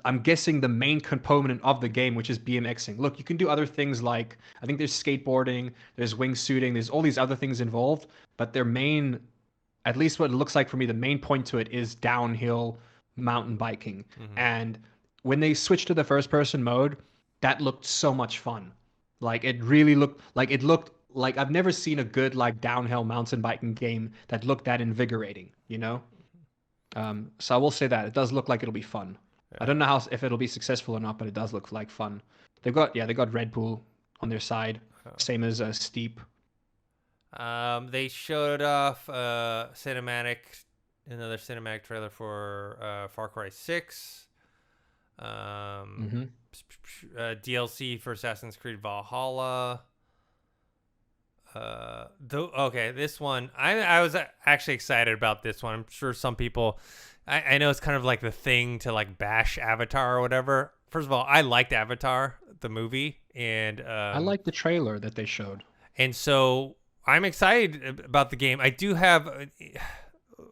I'm guessing the main component of the game, which is BMXing. Look, you can do other things like, I think there's skateboarding, there's wingsuiting, there's all these other things involved, but their main, at least what it looks like for me, the main point to it is downhill mountain biking. Mm-hmm. And when they switched to the first person mode, that looked so much fun. Like it looked like I've never seen a good like downhill mountain biking game that looked that invigorating, So I will say that it does look like it'll be fun. Yeah. I don't know if it'll be successful or not, but it does look like fun. They got Red Bull on their side, same as Steep. They showed off another cinematic trailer for Far Cry 6. DLC for Assassin's Creed Valhalla. This one, I was actually excited about this one. I'm sure some people, I know it's kind of like the thing to like bash Avatar or whatever. First of all, I liked Avatar, the movie, and I liked the trailer that they showed. And so I'm excited about the game. I do have.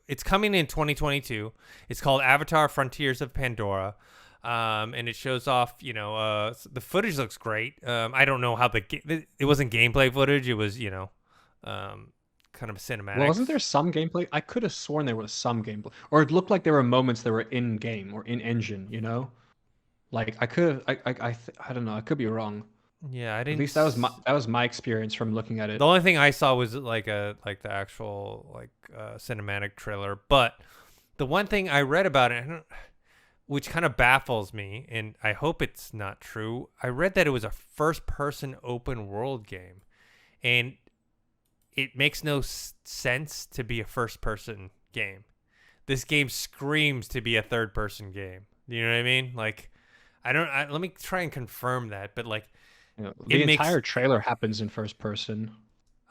It's coming in 2022. It's called Avatar: Frontiers of Pandora, and it shows off. The footage looks great. I don't know how it wasn't gameplay footage. It was kind of Well, wasn't there cinematics. some gameplay? I could have sworn there was some gameplay, or it looked like there were moments that were in game or in engine. Like I could, I don't know. I could be wrong. Yeah, I At didn't. least that was my experience from looking at The it. only thing I saw was like the actual cinematic trailer. But the one thing I read about it, which kind of baffles me, and I hope it's not true. I read that it was a first-person open world game, and it makes no sense to be a first-person game. This game screams to be a third-person game. You know what I mean? Like, let me try and confirm that, but like, The it makes entire trailer happens in first person.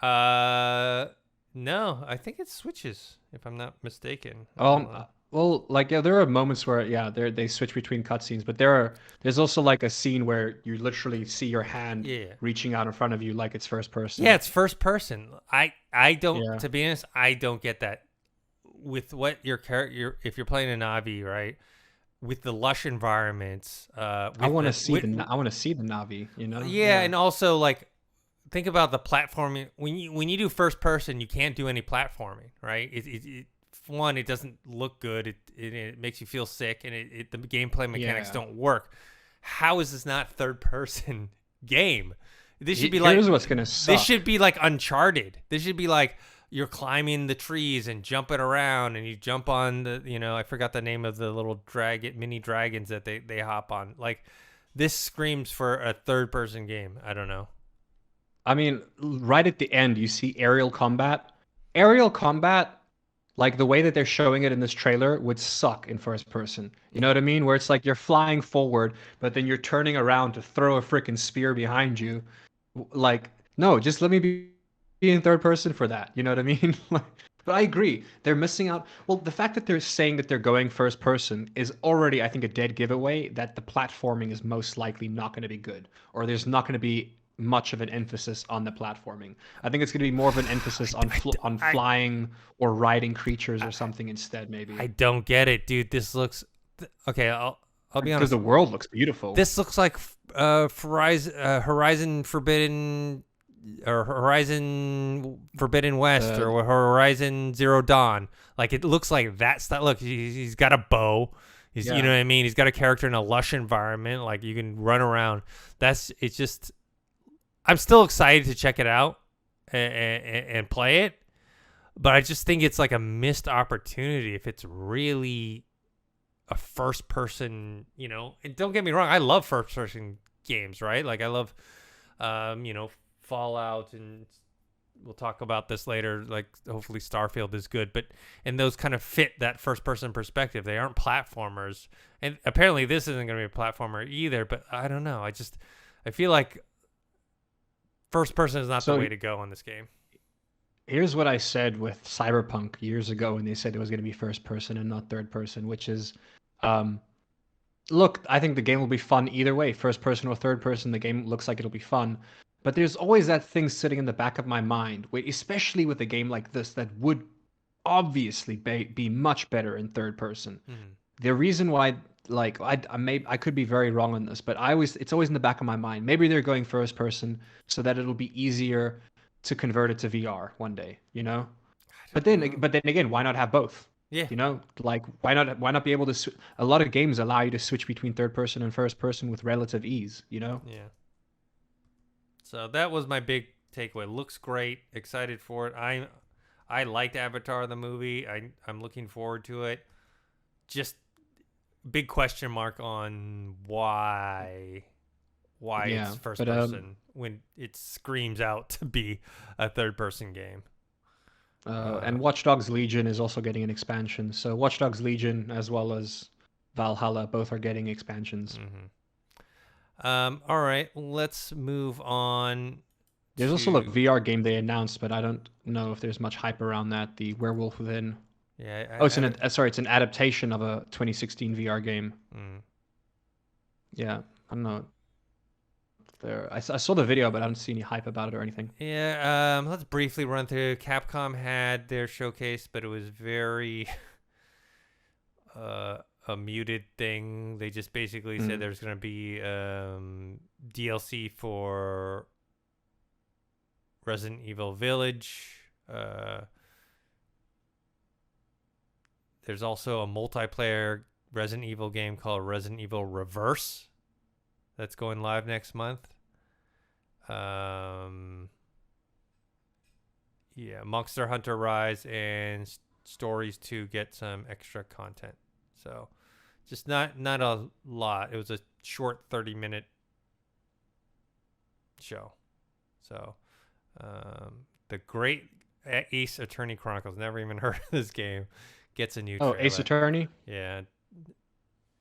Uh, no, I think it switches if I'm not mistaken. Hold on. Well, like yeah, there are moments where yeah, they switch between cutscenes, but there's also like a scene where you literally see your hand Yeah, reaching out in front of you like it's first yeah, person. it's first person. I don't, Yeah. to be honest, I don't get that with what your character. If you're playing a Navi, right, with the lush environments, I with want to the see the Navi, yeah, Yeah. and also like think about the platforming when you do first person, you can't do any platforming, right? One, it doesn't look good. It makes you feel sick, and the gameplay mechanics Yeah. don't work. How is this not third person game? This should be like Here's what's gonna this should suck. be like Uncharted. This should be like you're climbing the trees and jumping around, and you jump on I forgot the name of the little mini dragons that they hop on. Like this screams for a third person game. I don't know. I mean, right at the end, you see aerial combat. Aerial combat, like the way that they're showing it in this trailer, would suck in first person. You know Yeah. what I mean? Where it's like you're flying forward, but then you're turning around to throw a freaking spear behind you. Like, no, just let me be in third person for that. You know what I mean? Like, but I agree. They're missing out. Well, the fact that they're saying that they're going first person is already, I think, a dead giveaway that the platforming is most likely not going to be good, or there's not going to be much of an emphasis on the platforming. I think it's going to be more of an emphasis on on I, flying or riding creatures I, or something instead, I maybe. don't get it, dude. This looks okay. I'll be Because honest. the world looks beautiful. This looks like Horizon Forbidden or Horizon Forbidden West The or Horizon Zero Dawn. Like it looks like that stuff. Look, he's got a bow. You know Yeah. what I mean. He's got a character in a lush environment. Like you can run around. It's just. I'm still excited to check it out and play it, but I just think it's like a missed opportunity if it's really a first person, and don't get me wrong, I love first person games, right? Like I love Fallout, and we'll talk about this later, like hopefully Starfield is good, but and those kind of fit that first person perspective. They aren't platformers. And apparently this isn't going to be a platformer either, but I don't know. I feel like first person is not the so way to go on this game. here's what I said with Cyberpunk years ago when they said it was going to be first person and not third person, which is, um, look, I think the game will be fun either way, first person or third person. The game looks like it'll be fun, but there's always that thing sitting in the back of my mind, especially with a game like this that would obviously be much better in third person. Mm-hmm. The reason why, like, I could be very wrong on this, but it's always in the back of my mind. Maybe they're going first person so that it'll be easier to convert it to VR one day, you know? I don't know. But then again, why not have both? Yeah. Like why not be able to a lot of games allow you to switch between third person and first person with relative ease, you know? Yeah. So that was my big takeaway. Looks great. Excited for it. I liked Avatar the movie. I'm looking forward to it. Just big question mark on why Yeah, it's first but person when it screams out to be a third person game. and Watch Dogs Legion is also getting an expansion. So Watch Dogs Legion as well as Valhalla both are getting expansions. All right, let's move on There's also a to VR game they announced, but I don't know if there's much hype around that. The Werewolf Within. yeah. Oh, it's an adaptation of a 2016 VR game. Mm. Yeah, I don't know. there. I saw the video, but I don't see any hype about it or anything. Yeah, let's briefly run through. Capcom had their showcase, but it was very a muted thing. They just basically said there's going to be DLC for Resident Evil Village. There's also a multiplayer Resident Evil game called Resident Evil Reverse that's going live next month. Yeah, Monster Hunter Rise and Stories to get some extra content. So just not a lot. It was a short 30-minute show. So the great Ace Attorney Chronicles, never even heard of this game, gets a new trailer. Ace Attorney? Yeah.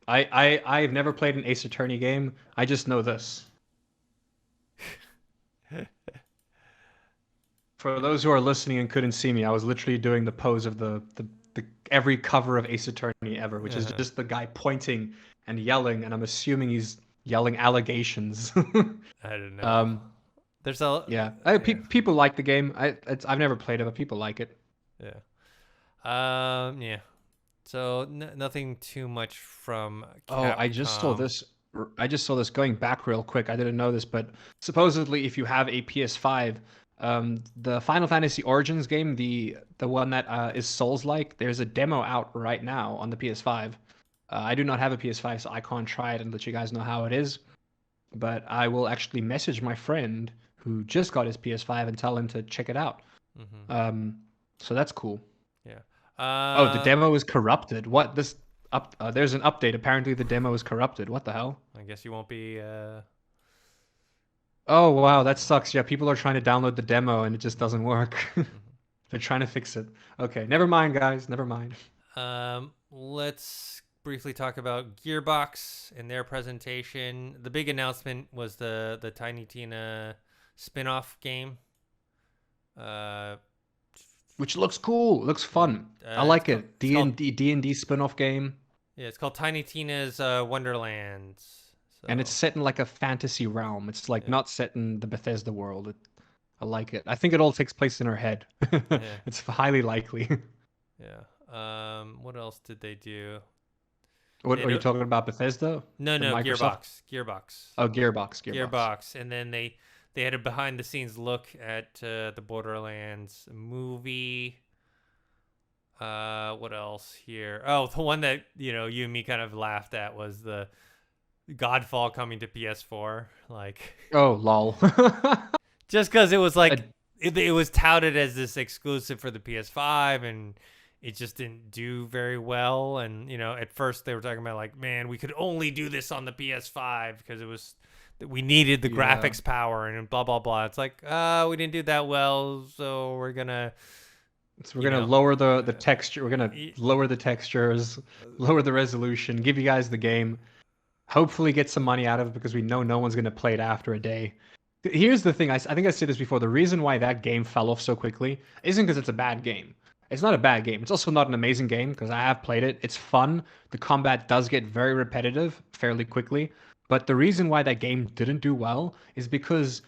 I've never played an Ace Attorney game. I just know this. For those who are listening and couldn't see me, I was literally doing the pose of the every cover of Ace Attorney ever, which is just the guy pointing and yelling, and I'm assuming he's yelling allegations. I don't know. There's a people like the game. I've never played it, but people like it. Yeah. Yeah. So nothing too much from Capcom. Oh, I just saw this going back real quick. I didn't know this, but supposedly if you have a PS5, the Final Fantasy Origins game, the one that is Souls-like, there's a demo out right now on the PS5. I do not have a PS5, so I can't try it and let you guys know how it is. But I will actually message my friend who just got his PS5 and tell him to check it out. Mm-hmm. So that's cool. Yeah. The demo is corrupted. What? There's an update. Apparently the demo is corrupted. What the hell? I guess you won't be... Oh, wow, that sucks. Yeah, people are trying to download the demo and it just doesn't work. They're trying to fix it. Okay, never mind, guys. Never mind. Let's briefly talk about Gearbox and their presentation. The big announcement was the Tiny Tina spin-off game. Which looks cool. It looks fun. I like it. D&D spin-off game. Yeah, it's called Tiny Tina's Wonderlands. So. And it's set in like a fantasy realm. It's like not set in the Bethesda world. I like it. I think it all takes place in her head. It's highly likely. Yeah. What else did they do? What are you talking about? Bethesda? No, Gearbox. Gearbox. Oh, Gearbox. And then they had a behind-the-scenes look at the Borderlands movie. What else here? Oh, the one that you and me kind of laughed at was the Godfall coming to PS4. Like, oh, lol. Just because it was like it was touted as this exclusive for the PS5, and it just didn't do very well. And at first they were talking about like, man, we could only do this on the PS5 because it was we needed the graphics power and blah blah blah. It's like, we didn't do that well, so we're gonna lower the texture. We're gonna lower the textures, lower the resolution, give you guys the game. Hopefully get some money out of it because we know no one's going to play it after a day. Here's the thing. I think I said this before. The reason why that game fell off so quickly isn't because it's a bad game. It's not a bad game. It's also not an amazing game because I have played it. It's fun. The combat does get very repetitive fairly quickly. But the reason why that game didn't do well is because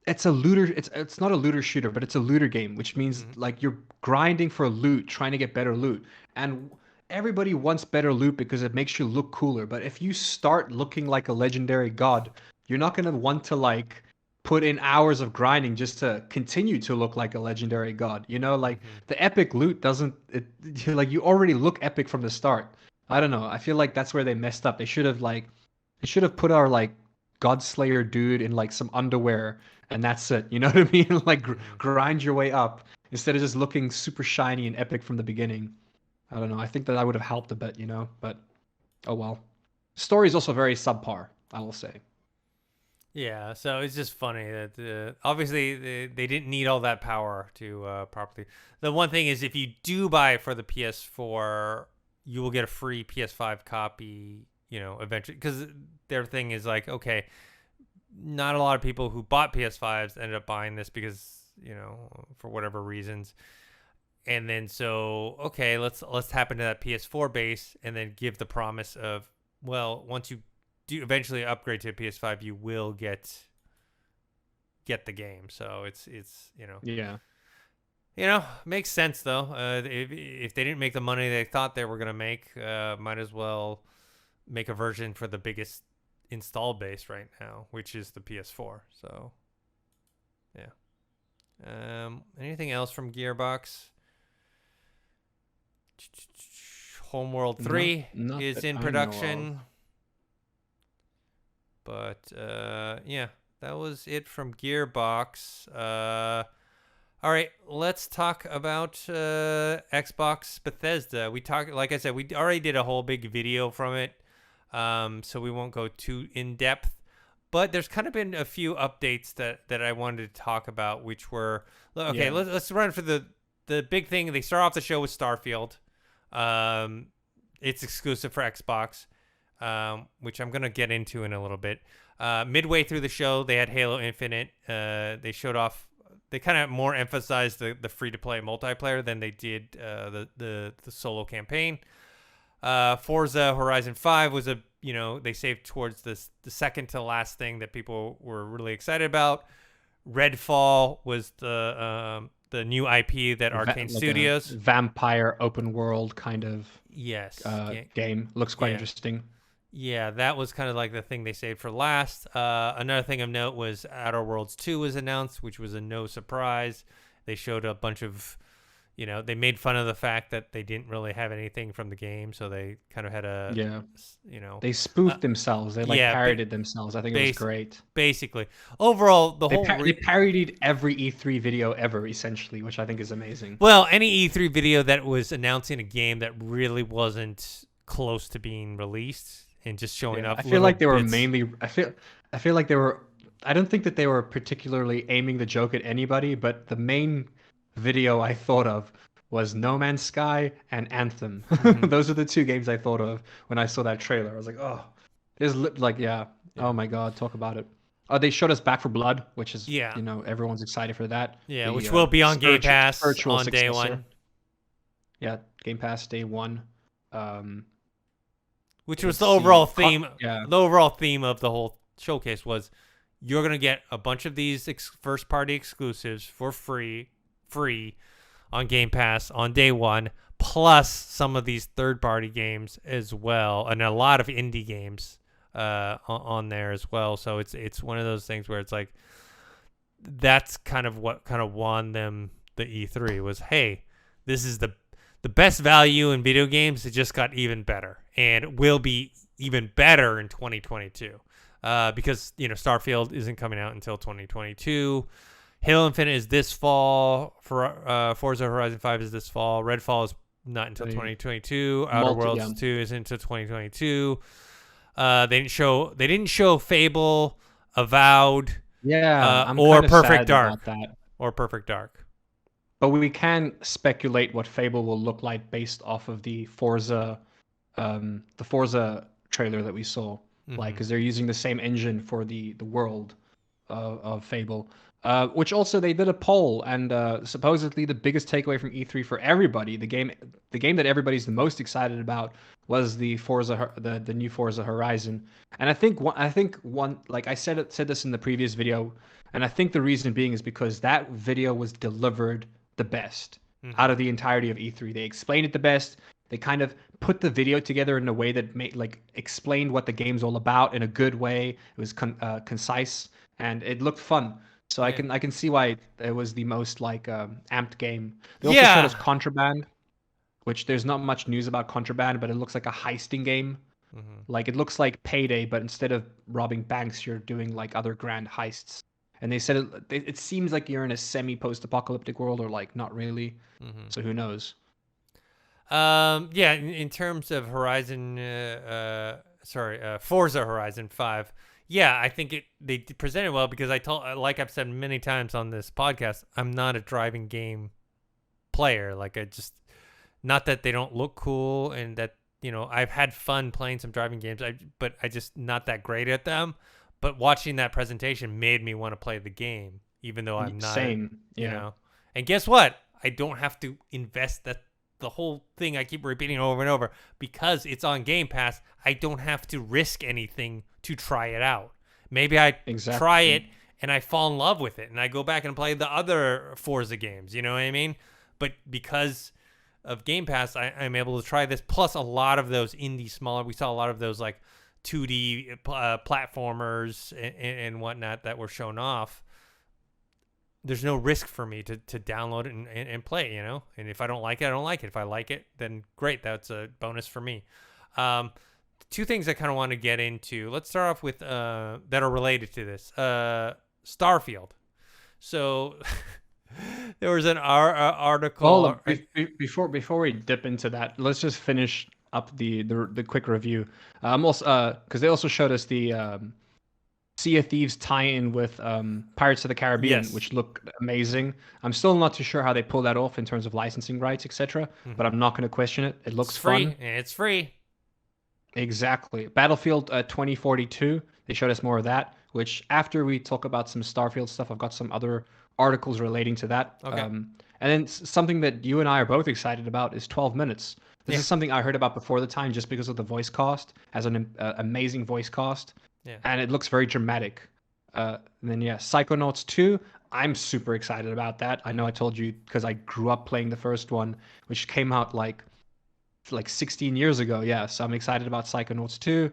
it's a looter. It's not a looter shooter, but it's a looter game, which means like you're grinding for loot, trying to get better loot. And everybody wants better loot because it makes you look cooler. But if you start looking like a legendary god, you're not going to want to like put in hours of grinding just to continue to look like a legendary god. The epic loot you already look epic from the start. I don't know. I feel like that's where they messed up. They should have put our like God Slayer dude in like some underwear and that's it. You know what I mean? Like grind your way up instead of just looking super shiny and epic from the beginning. I don't know. I think that would have helped a bit, but oh well. Story is also very subpar, I will say. Yeah, so it's just funny that obviously they didn't need all that power to properly. The one thing is if you do buy it for the PS4, you will get a free PS5 copy, eventually. Because their thing is like, okay, not a lot of people who bought PS5s ended up buying this because, for whatever reasons. And then so, okay, let's tap into that PS4 base and then give the promise of, well, once you do eventually upgrade to a PS5, you will get the game. So it's makes sense though. If they didn't make the money they thought they were gonna make, might as well make a version for the biggest install base right now, which is the PS4. So yeah. Anything else from Gearbox? Homeworld 3 is in production. But yeah, that was it from Gearbox. All right, let's talk about Xbox Bethesda. Like I said, we already did a whole big video from it, so we won't go too in depth. But there's kind of been a few updates that I wanted to talk about, which were let's run for the big thing. They start off the show with Starfield. It's exclusive for Xbox, which I'm gonna get into in a little bit. Midway through the show, they had Halo Infinite. They showed off. They kind of more emphasized the free-to-play multiplayer than they did the solo campaign. Forza Horizon 5 was they saved towards the second to last thing that people were really excited about. Redfall was the new IP that Arcane Studios. Vampire open world kind of game. Looks quite interesting. Yeah, that was kind of like the thing they saved for last. Another thing of note was Outer Worlds 2 was announced, which was a no surprise. They showed a bunch of, they made fun of the fact that they didn't really have anything from the game, so they kind of had they spoofed themselves. They parodied themselves. I think it was great. Basically, overall, they parodied every E3 video ever, essentially, which I think is amazing. Well, any E3 video that was announcing a game that really wasn't close to being released. And just showing up. I feel like they were mainly. I feel like they were. I don't think that they were particularly aiming the joke at anybody, but the main video I thought of was No Man's Sky and Anthem. Mm-hmm. Those are the two games I thought of when I saw that trailer. I was like, oh, oh my god, talk about it. Oh, they showed us Back 4 Blood, which is everyone's excited for that. Yeah, which will be on Game Pass on day one. Yeah, Game Pass day one. Which was the overall theme. The overall theme of the whole showcase was you're going to get a bunch of these first-party exclusives for free on Game Pass on day one, plus some of these third-party games as well, and a lot of indie games on there as well. So it's one of those things where it's like that's kind of what kind of won them the E3 was, hey, this is the best value in video games. It just got even better and will be even better in 2022 because Starfield isn't coming out until 2022. Halo Infinite is this fall. For Forza Horizon 5 is this fall. Redfall is not until 2022. Outer Worlds 2 is into 2022. They didn't show Fable, Avowed, or Perfect Dark But we can speculate what Fable will look like based off of the Forza trailer that we saw. Mm-hmm. Like, because they're using the same engine for the world of Fable. Which also they did a poll, and supposedly the biggest takeaway from E3 for everybody, the game that everybody's the most excited about was the new Forza Horizon. And I think one like I said this in the previous video, and I think the reason being is because that video was delivered the best out of the entirety of E3. They explained it the best. They kind of put the video together in a way that explained what the game's all about in a good way. It was concise and it looked fun. So I can see why it was the most amped game. They also showed us Contraband, which there's not much news about Contraband, but it looks like a heisting game. Mm-hmm. Like it looks like Payday, but instead of robbing banks, you're doing other grand heists. And they said it seems like you're in a semi-post-apocalyptic world, or not really. Mm-hmm. So who knows? In terms of Forza Horizon 5. Yeah, I think they presented well because like I've said many times on this podcast, I'm not a driving game player. Not that they don't look cool and that, I've had fun playing some driving games, but I just not that great at them. But watching that presentation made me want to play the game, even though I'm not. Same, And guess what? I don't have to invest the whole thing I keep repeating over and over. Because it's on Game Pass, I don't have to risk anything to try it out. Maybe I try it and I fall in love with it, and I go back and play the other Forza games. You know what I mean? But because of Game Pass, I'm able to try this. Plus, a lot of those indie smaller, we saw a lot of those like 2D platformers and whatnot that were shown off. There's no risk for me to download it and play, you know? And if I don't like it, I don't like it. If I like it, then great. That's a bonus for me. Two things I kind of want to get into. Let's start off with that are related to this. Starfield. So there was an article. Before we dip into that, let's just finish up the quick review. Also, because they also showed us the Sea of Thieves tie-in with Pirates of the Caribbean, which look amazing. I'm still not too sure how they pull that off in terms of licensing rights, etc. But I'm not going to question it. It looks fun. It's free. Exactly. Battlefield 2042. They showed us more of that. Which after we talk about some Starfield stuff, I've got some other articles relating to that. Okay. And then something that you and I are both excited about is 12 minutes. This is something I heard about before the time, just because of the voice cast, as an amazing voice cast. Yeah. And it looks very dramatic. And then, Psychonauts 2, I'm super excited about that. I know I told you because I grew up playing the first one, which came out like 16 years ago. Yeah, so I'm excited about Psychonauts 2.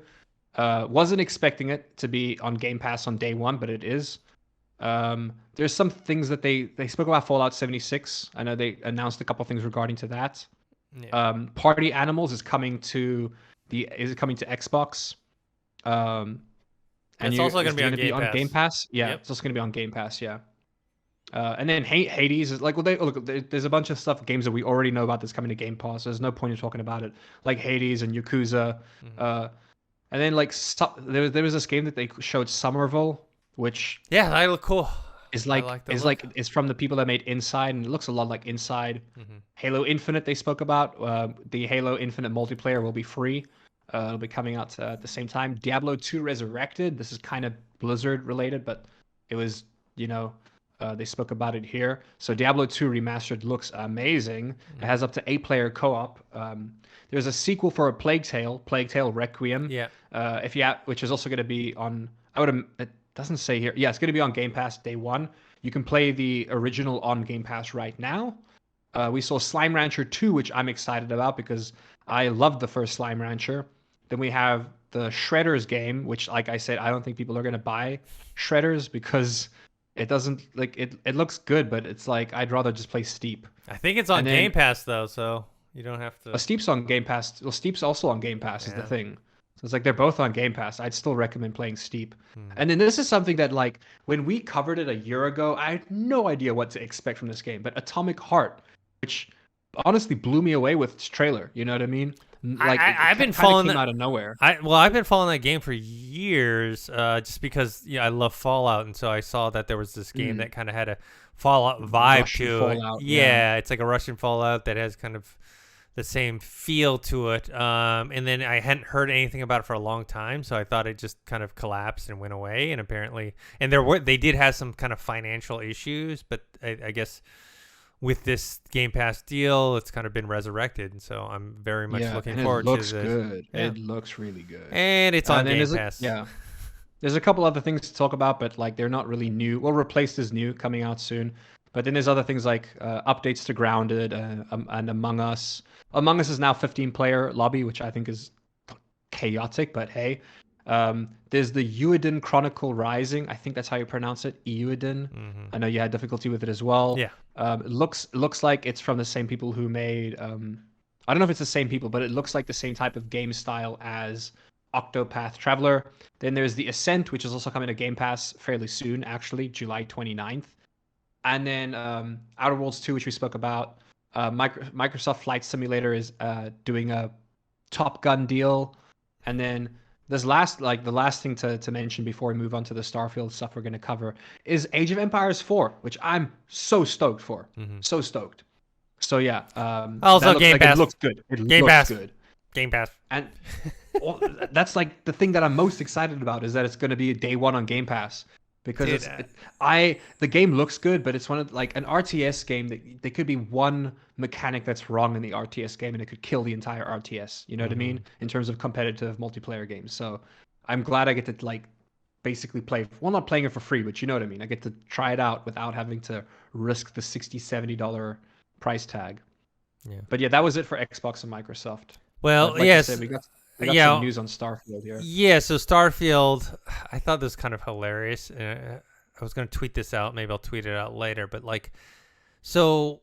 Wasn't expecting it to be on Game Pass on day one, but it is. There's some things that they spoke about Fallout 76. I know they announced a couple things regarding to that. Yeah. Party Animals is coming to Xbox. And it's also going to be on Game Pass. Yeah, It's also going to be on Game Pass. Yeah. And then Hades is like, there's a bunch of games that we already know about that's coming to Game Pass. So there's no point in talking about it, like Hades and Yakuza. And then there was this game that they showed, Somerville, which that looked cool. It's from the people that made Inside, and it looks a lot like Inside. Halo Infinite they spoke about. The Halo Infinite multiplayer will be free. It'll be coming out at the same time. Diablo 2 Resurrected. This is kind of Blizzard related, but it was, they spoke about it here. So Diablo 2 Remastered looks amazing. It has up to 8-player co-op. There's a sequel for a Plague Tale Requiem. Yeah. Which is also going to be on. It doesn't say here. Yeah, it's going to be on Game Pass day one. You can play the original on Game Pass right now. We saw Slime Rancher 2, which I'm excited about because I loved the first Slime Rancher. Then we have the Shredders game, which, like I said, I don't think people are going to buy Shredders because it doesn't it looks good, but it's like I'd rather just play Steep. I think it's on Game Pass though, so you don't have to. Steep's on Game Pass. Well, Steep's also on Game Pass is the thing. So it's like they're both on Game Pass. I'd still recommend playing Steep. And then this is something that, like, when we covered it a year ago, I had no idea what to expect from this game. But Atomic Heart, which honestly blew me away with its trailer. You know what I mean? Like I've been following that out of nowhere. I've been following that game for years, just because I love Fallout, and so I saw that there was this game that kind of had a Fallout vibe Russian to Fallout, it. Yeah, it's like a Russian Fallout that has kind of the same feel to it. And then I hadn't heard anything about it for a long time, so I thought it just kind of collapsed and went away. And apparently, they did have some kind of financial issues, but I guess with this Game Pass deal, it's kind of been resurrected, and so I'm very much looking forward to this. It looks good. Yeah. It looks really good. And it's on Game Pass. There's a couple other things to talk about, but like they're not really new. Well, Replaced is new, coming out soon. But then there's other things like updates to Grounded and Among Us. Among Us is now 15-player lobby, which I think is chaotic, but hey. There's the Euden Chronicle Rising. I think that's how you pronounce it, Euden. I know you had difficulty with it as well. Yeah. It looks like it's from the same people who made. I don't know if it's the same people, but it looks like the same type of game style as Octopath Traveler. Then there's the Ascent, which is also coming to Game Pass fairly soon, actually, July 29th. And then Outer Worlds 2, which we spoke about. Microsoft Flight Simulator is doing a Top Gun deal. And then the last thing to mention before we move on to the Starfield stuff we're going to cover is Age of Empires 4, which I'm so stoked for. So stoked. So yeah. Also Game Pass. It looks good. Game Pass. And that's like the thing that I'm most excited about is that it's going to be day one on Game Pass. because Dude, the game looks good, but it's one of like an RTS game that there could be one mechanic that's wrong in the RTS game and it could kill the entire RTS. You know what I mean? In terms of competitive multiplayer games. So I'm glad I get to like basically play, well, not playing it for free, but you know what I mean. I get to try it out without having to risk the $60-$70 price tag. yeah. But yeah, that was it for Xbox and Microsoft. But Well, like you yes. said, we got some Yeah. news on Starfield here. Yeah, so Starfield, I thought this was kind of hilarious. I was going to tweet this out. Maybe I'll tweet it out later. But like, so,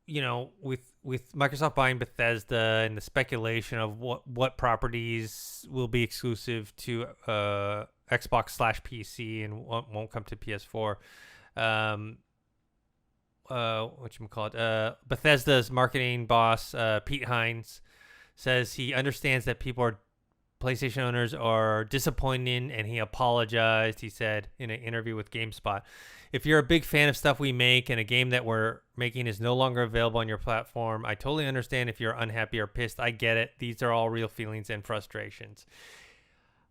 with Microsoft buying Bethesda and the speculation of what properties will be exclusive to Xbox/PC and won't come to PS4. Bethesda's marketing boss, Pete Hines, says he understands that PlayStation owners are disappointed, and he apologized. He said in an interview with GameSpot, "If you're a big fan of stuff we make and a game that we're making is no longer available on your platform, I totally understand if you're unhappy or pissed. I get it. These are all real feelings and frustrations.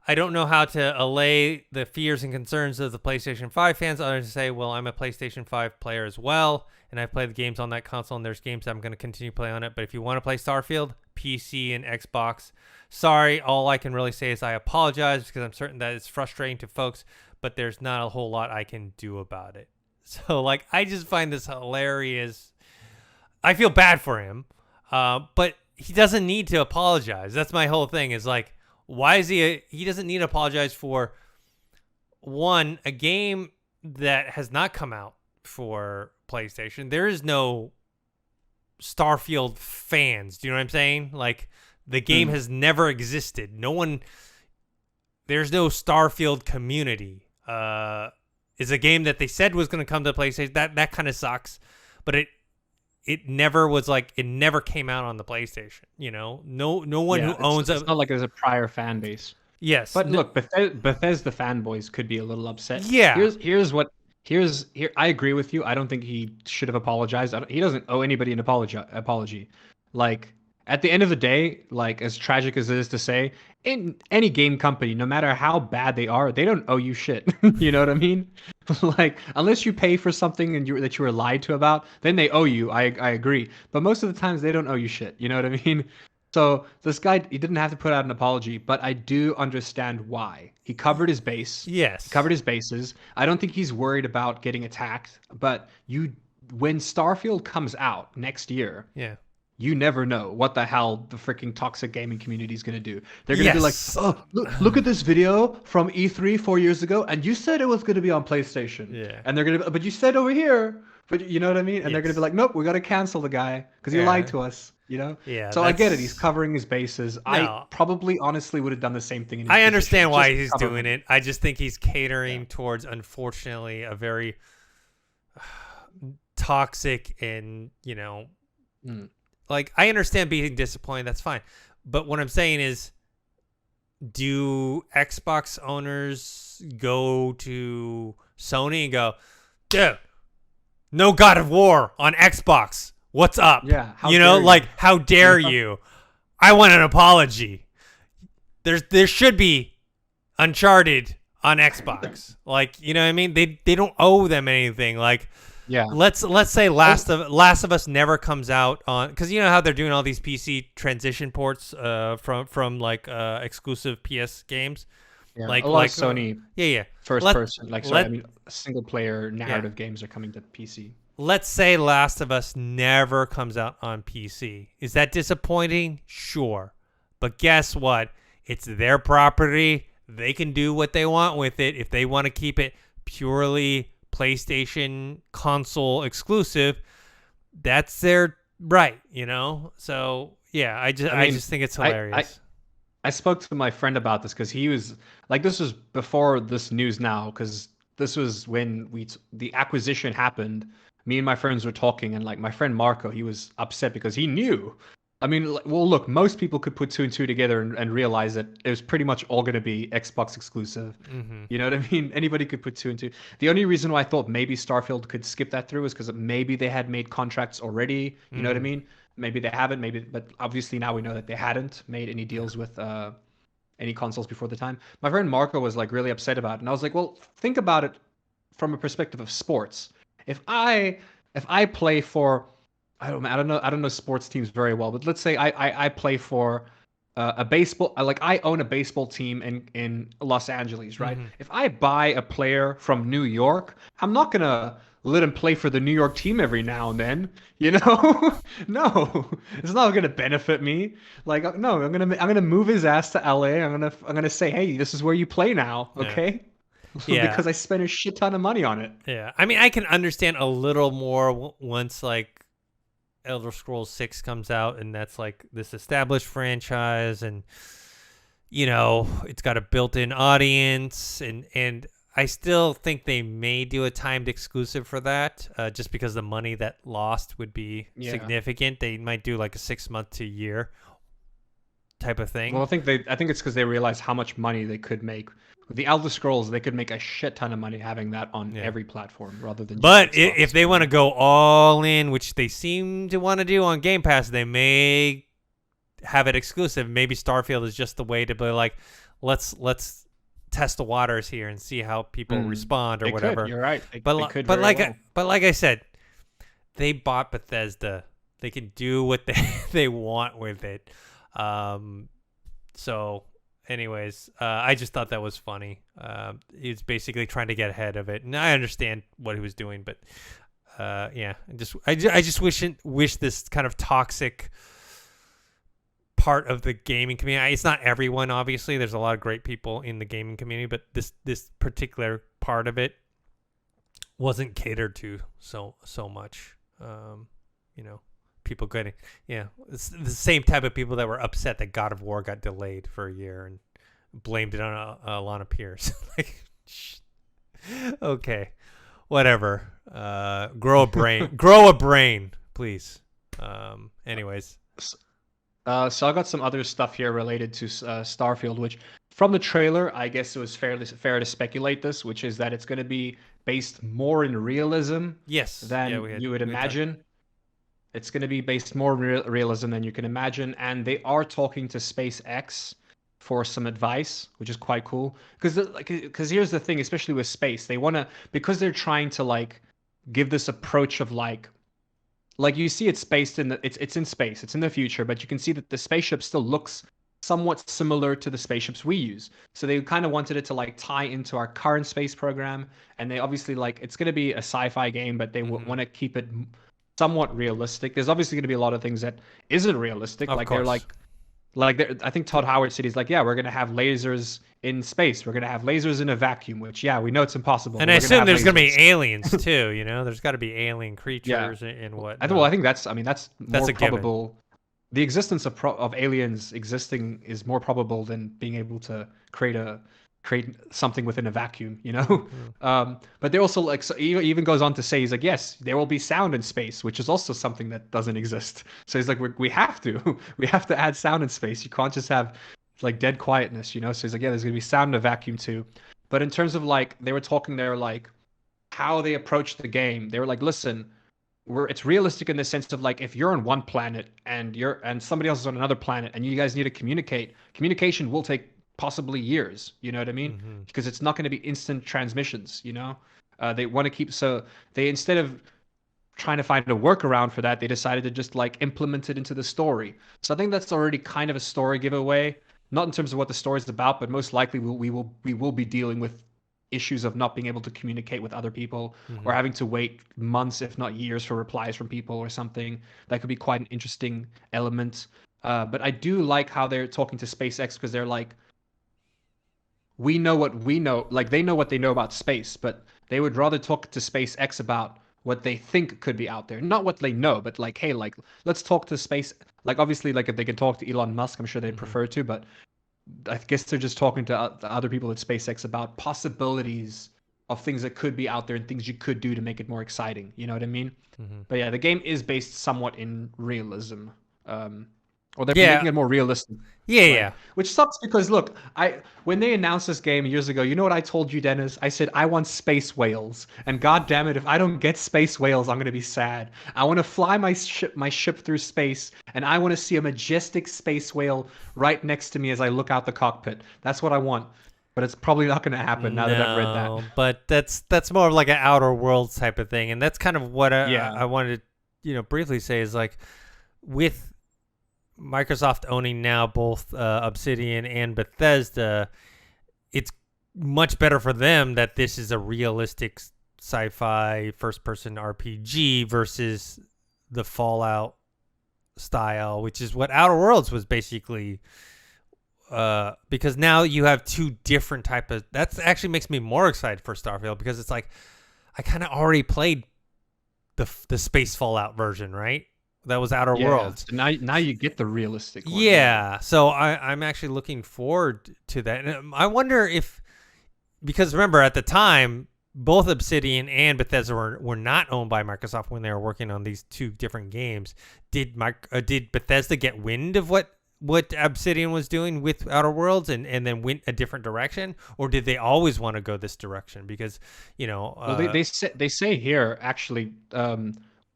I don't know how to allay the fears and concerns of the PlayStation 5 fans other than to say, well, I'm a PlayStation 5 player as well, and I play the games on that console, and there's games I'm going to continue to play on it. But if you want to play Starfield, PC and Xbox, sorry, all I can really say is I apologize because I'm certain that it's frustrating to folks, but there's not a whole lot I can do about it." So, like, I just find this hilarious. I feel bad for him, but he doesn't need to apologize. That's my whole thing is, like, why is he doesn't need to apologize for, one, a game that has not come out for PlayStation. There is no Starfield fans. Do you know what I'm saying? Like, the game has never existed. There's no Starfield community. Is a game that they said was going to come to PlayStation. That kind of sucks, but it never was like, it never came out on the PlayStation. No one who owns it's not like there's a prior fan base. Yes, But look, Bethesda fanboys could be a little upset. Yeah. Here. I agree with you. I don't think he should have apologized. He doesn't owe anybody an apology. Like, at the end of the day, like, as tragic as it is to say, in any game company, no matter how bad they are, they don't owe you shit. You know what I mean? Like, unless you pay for something that you were lied to about, then they owe you. I agree. But most of the times they don't owe you shit. You know what I mean? So this guy, he didn't have to put out an apology, but I do understand why. He covered his base. Yes. He covered his bases. I don't think he's worried about getting attacked. But when Starfield comes out next year, Yeah. you never know what the hell the freaking toxic gaming community is going to do. They're going to be like, oh, look at this video from E3 4 years ago, and you said it was going to be on PlayStation. Yeah. And they're going to, but you said over here, but you know what I mean? And they're going to be like, nope, we got to cancel the guy because he lied to us. Yeah. So I get it. He's covering his bases. No. I probably honestly would have done the same thing. I understand why he's doing it. I just think he's catering towards, unfortunately, a very toxic and, like, I understand being disappointed. That's fine. But what I'm saying is, do Xbox owners go to Sony and go, dude, no God of War on Xbox. What's up? Yeah. How dare you? I want an apology. There should be Uncharted on Xbox. Like, you know what I mean? They don't owe them anything. Like, yeah. Let's say Last of Us never comes out on, because you know how they're doing all these PC transition ports from like exclusive PS games. Yeah, like a lot of Sony. Yeah. First person, single player narrative games are coming to PC. Let's say Last of Us never comes out on PC. Is that disappointing? Sure. But guess what? It's their property. They can do what they want with it. If they want to keep it purely PlayStation console exclusive, that's their right, So, yeah, I just think it's hilarious. I spoke to my friend about this because he was like, this was before this news now, because this was when the acquisition happened. Me and my friends were talking, and like my friend Marco, he was upset because he knew. I mean, well, look, most people could put two and two together and realize that it was pretty much all going to be Xbox exclusive. Mm-hmm. You know what I mean? Anybody could put two and two. The only reason why I thought maybe Starfield could skip that through is because maybe they had made contracts already. You know what I mean? Maybe they haven't. But obviously now we know that they hadn't made any deals with any consoles before the time. My friend Marco was like really upset about it, and I was like, well, think about it from a perspective of sports. If I play for, I don't know sports teams very well, but let's say I play for a baseball, like I own a baseball team in Los Angeles, right? Hmm. If I buy a player from New York, I'm not gonna let him play for the New York team every now and then, you know? No, it's not gonna benefit me. Like, no, I'm gonna move his ass to LA. I'm gonna say, hey, this is where you play now, Yeah. okay? Yeah. Because I spent a shit ton of money on it. Yeah. I mean, I can understand a little more once like Elder Scrolls 6 comes out and that's like this established franchise and it's got a built-in audience and I still think they may do a timed exclusive for that just because the money that lost would be Yeah. significant. They might do like a 6 month to year type of Well, thing. I think it's because they realized how much money they could make. With the Elder Scrolls, they could make a shit ton of money having that on Yeah. every platform rather than just But Xbox. if they want to go all in, which they seem to want to do on Game Pass, they may have it exclusive. Maybe Starfield is just the way to be like, let's test the waters here and see how people respond or They whatever. could. You're right. But They could but very like well. but like I said, they bought Bethesda. They can do what they want with it. So anyways, I just thought that was funny. He's basically trying to get ahead of it, and I understand what he was doing, but yeah, I just wish this kind of toxic part of the gaming community. It's not everyone, obviously. There's a lot of great people in the gaming community, but this particular part of it wasn't catered to so much. People getting it's the same type of people that were upset that God of War got delayed for a year and blamed it on Alana Pierce. Like, okay, whatever. Grow a brain, please. Anyways. So I got some other stuff here related to Starfield, which from the trailer, I guess it was fair to speculate this, which is that it's going to be based more in realism Yes. than you would imagine. It's going to be based more realism than you can imagine, and they are talking to SpaceX for some advice, which is quite cool. Because here's the thing, especially with space, they want to, because they're trying to like give this approach of like you see it's based in it's in space, it's in the future, but you can see that the spaceship still looks somewhat similar to the spaceships we use. So they kind of wanted it to like tie into our current space program, and they obviously like it's going to be a sci-fi game, but they want to keep it somewhat realistic. There's obviously going to be a lot of things that isn't realistic. Of Like course. they're I think Todd Howard said he's like, yeah, we're going to have lasers in space. We're going to have lasers in a vacuum, which yeah, we know it's impossible. And I assume there's going to be aliens too. There's got to be alien creatures and what. I think that's more a probable. given. The existence of aliens existing is more probable than being able to create something within a vacuum, but they also like, so he even goes on to say, he's like, yes, there will be sound in space, which is also something that doesn't exist. So he's like, we have to we have to add sound in space. You can't just have like dead quietness, so he's like, yeah, there's gonna be sound in a vacuum too. But in terms of like, they were talking there like how they approached the game, they were like, listen, it's realistic in the sense of like, if you're on one planet and somebody else is on another planet and you guys need to communication will take possibly years, you know what I mean? Because it's not going to be instant transmissions, they want to keep, so they, instead of trying to find a workaround for that, they decided to just like implement it into the story. So I think that's already kind of a story giveaway, not in terms of what the story is about, but most likely we will be dealing with issues of not being able to communicate with other people, or having to wait months, if not years, for replies from people or something. That could be quite an interesting element. But I do like how they're talking to SpaceX, because they're like, we know what we know, like they know what they know about space, but they would rather talk to SpaceX about what they think could be out there, not what they know, but like, hey, like, let's talk to space. Like, obviously, like if they can talk to Elon Musk, I'm sure they'd prefer to, but I guess they're just talking to the other people at SpaceX about possibilities of things that could be out there and things you could do to make it more exciting. You know what I mean? But yeah, the game is based somewhat in realism. Or they're making it more realistic. Yeah. Which sucks because look, when they announced this game years ago, you know what I told you, Dennis? I said I want space whales, and god damn it, if I don't get space whales, I'm gonna be sad. I want to fly my ship through space, and I want to see a majestic space whale right next to me as I look out the cockpit. That's what I want. but it's probably not going to happen now that I've read that. No, but that's more of like an Outer Worlds type of thing, and that's kind of what Yeah. I wanted to briefly say is like with Microsoft owning now both Obsidian and Bethesda, it's much better for them that this is a realistic sci-fi first-person RPG versus the Fallout style, which is what Outer Worlds was basically. Because now you have two different type of. That actually makes me more excited for Starfield because it's like I kind of already played the space Fallout version, right? That was Outer Worlds. So now you get the realistic one. Yeah, so I'm actually looking forward to that. And I wonder if, because remember at the time, both Obsidian and Bethesda were not owned by Microsoft when they were working on these two different games. Did Bethesda get wind of what Obsidian was doing with Outer Worlds and then went a different direction, or did they always want to go this direction? Because well, they say here actually.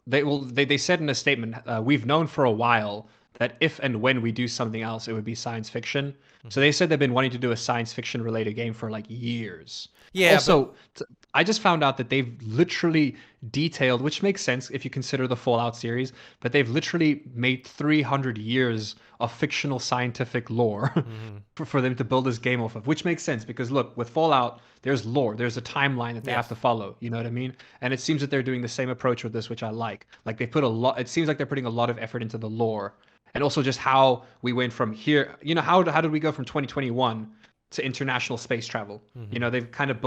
They said in a statement, we've known for a while that if and when we do something else, it would be science fiction. Mm-hmm. So they said they've been wanting to do a science fiction related game for like years. Yeah. Also, I just found out that they've literally detailed, which makes sense if you consider the Fallout series, but they've literally made 300 years of fictional scientific lore for them to build this game off of, which makes sense because look, with Fallout, there's lore, there's a timeline that they have to follow. You know what I mean? And it seems that they're doing the same approach with this, which I like. Like they put a lot. It seems like they're putting a lot of effort into the lore, and also just how we went from here. You know, how did we go from 2021 to international space travel? You know, they've kind of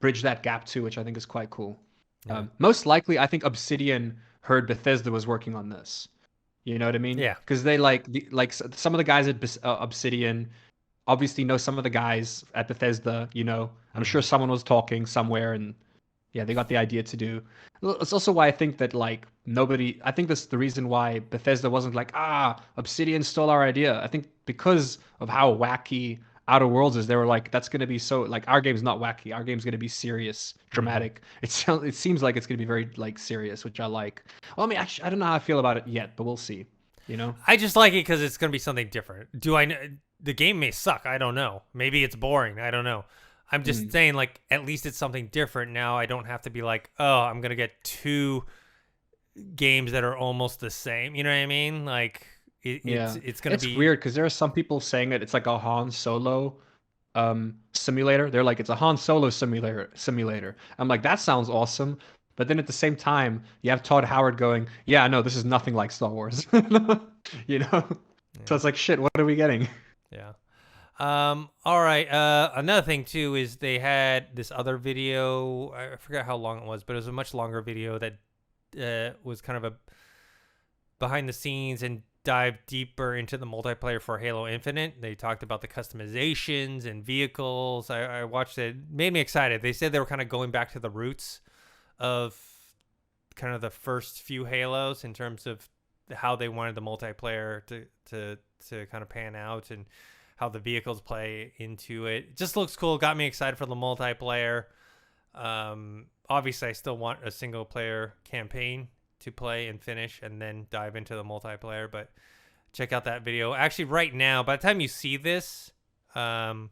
bridged that gap too, which I think is quite cool. Yeah. Most likely, I think Obsidian heard Bethesda was working on this. You know what I mean? Yeah. Because they like some of the guys at Obsidian obviously know some of the guys at Bethesda. You know, I'm sure someone was talking somewhere, and yeah, they got the idea to do. It's also why I think that like nobody. I think that's the reason why Bethesda wasn't like Obsidian stole our idea. I think because of how wacky Outer Worlds is, they were like, that's gonna be so like our game's not wacky. Our game's gonna be serious, dramatic. It seems like it's gonna be very like serious, which I like. Well, I mean, actually, I don't know how I feel about it yet, but we'll see. You know, I just like it because it's gonna be something different. Do I know the game may suck? I don't know. Maybe it's boring. I don't know. I'm just saying, like, at least it's something different. Now I don't have to be like, oh, I'm gonna get two games that are almost the same. You know what I mean? Like, it's gonna be weird because there are some people saying that it's like a Han Solo simulator. They're like, it's a Han Solo simulator. I'm like, that sounds awesome. But then at the same time, you have Todd Howard going, yeah, no, this is nothing like Star Wars. You know? Yeah. So it's like, shit, what are we getting? Yeah. All right. Another thing too is they had this other video. I forgot how long it was, but it was a much longer video that was kind of a behind the scenes and dived deeper into the multiplayer for Halo Infinite. They talked about the customizations and vehicles. I watched it. Made me excited. They said they were kind of going back to the roots of kind of the first few Halos in terms of how they wanted the multiplayer to kind of pan out and how the vehicles play into it. It just looks cool. Got me excited for the multiplayer. Obviously, I still want a single player campaign to play and finish and then dive into the multiplayer. But check out that video. Actually, right now, by the time you see this, the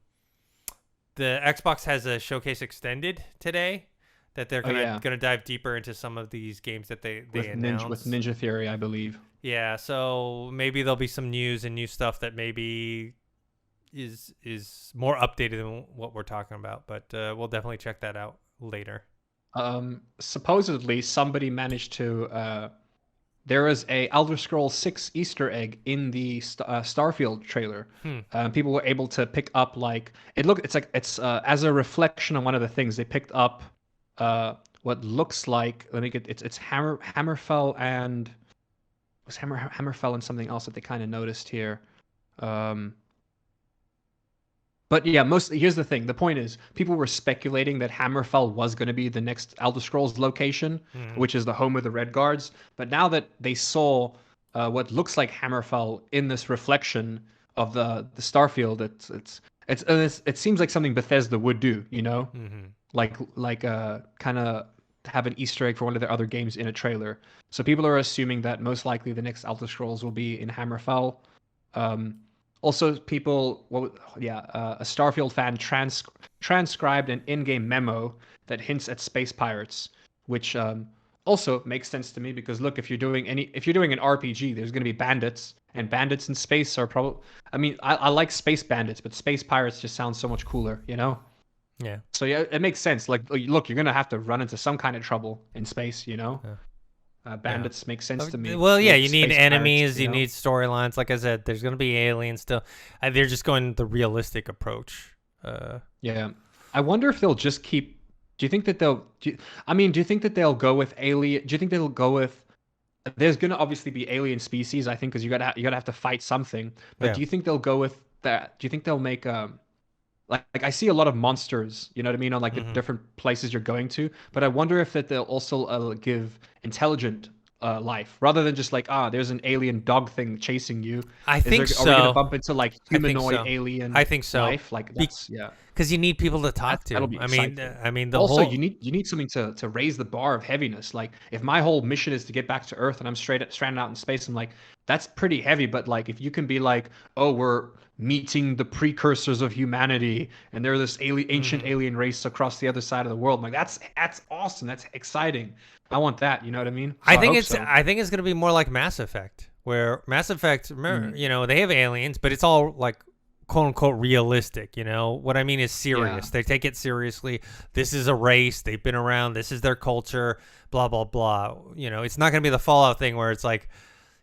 Xbox has a showcase extended today that they're gonna dive deeper into some of these games that they announced. With Ninja Theory, I believe. Yeah, so maybe there'll be some news and new stuff that maybe is more updated than what we're talking about, but we'll definitely check that out later. Supposedly somebody managed to there was a Elder Scrolls 6 Easter egg in the Starfield trailer. People were able to pick up like it's as a reflection on one of the things they picked up what looks like, let me get it's Hammerfell and was Hammerfell and something else that they kind of noticed here. But yeah, here's the thing. The point is, people were speculating that Hammerfell was going to be the next Elder Scrolls location, which is the home of the Red Guards. But now that they saw what looks like Hammerfell in this reflection of the Starfield, it seems like something Bethesda would do. You know, like kind of have an Easter egg for one of their other games in a trailer. So people are assuming that most likely the next Elder Scrolls will be in Hammerfell. Also, people, well, yeah, a Starfield fan transcribed an in-game memo that hints at space pirates, which also makes sense to me because look, if you're doing an RPG, there's going to be bandits, and bandits in space are probably. I mean, I like space bandits, but space pirates just sounds so much cooler, you know? Yeah. So yeah, it makes sense. Like, look, you're going to have to run into some kind of trouble in space, you know? Yeah. Yeah. Bandits make sense to me. Well, yeah, With you need space pirates, enemies, you you know? need storylines. Like I said, there's going to be aliens still. They're just going the realistic approach. Yeah. I wonder if they'll just keep. Do you think that they'll? I mean, do you think that they'll go with alien? Do you think they'll go with? There's gonna obviously be alien species, I think, because you gotta have to fight something. But Yeah. do you think they'll go with that? Do you think they'll make like I see a lot of monsters, you know what I mean, on like the Hmm. different places you're going to. But I wonder if that they'll also give intelligent life rather than just like there's an alien dog thing chasing you. I Is think there? Are we gonna so. bump into like I think humanoid so. I alien think so. life? Like that's yeah. Because you need people to talk That'll to. be I mean, exciting. the Also, whole. you need something to raise the bar of heaviness. Like if my whole mission is to get back to Earth and I'm stranded out in space, I'm like, that's pretty heavy. But like if you can be like, oh, we're meeting the precursors of humanity, and they're this ancient Mhm. alien race across the other side of the world, I'm like that's awesome. That's exciting. I want that. You know what I mean? So I hope so. I think it's going to be more like Mass Effect, where Mass Effect, Mm, you know, they have aliens, but it's all like quote unquote realistic. You know what I mean is yeah. serious. They take it seriously. This is a race. They've been around. This is their culture. Blah blah blah. You know, it's not going to be the Fallout thing where it's like,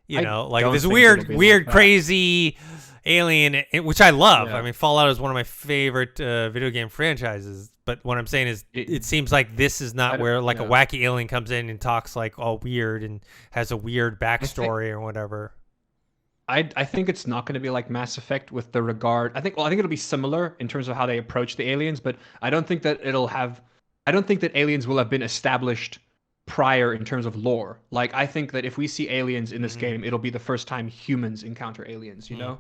you I know, like don't this think it'll be like weird, that. crazy alien, which I love. I Yeah. mean, Fallout is one of my favorite video game franchises. But what I'm saying is, It, it seems like this is I not don't, where like a yeah. wacky alien comes in and talks like all weird and has a weird I think backstory or whatever. I think it's not going to be like Mass Effect with the regard. I think it'll be similar in terms of how they approach the aliens, but I don't think that it'll have. I don't think that aliens will have been established prior in terms of lore. Like I think that if we see aliens in this Mm-hmm. game, it'll be the first time humans encounter aliens. You know,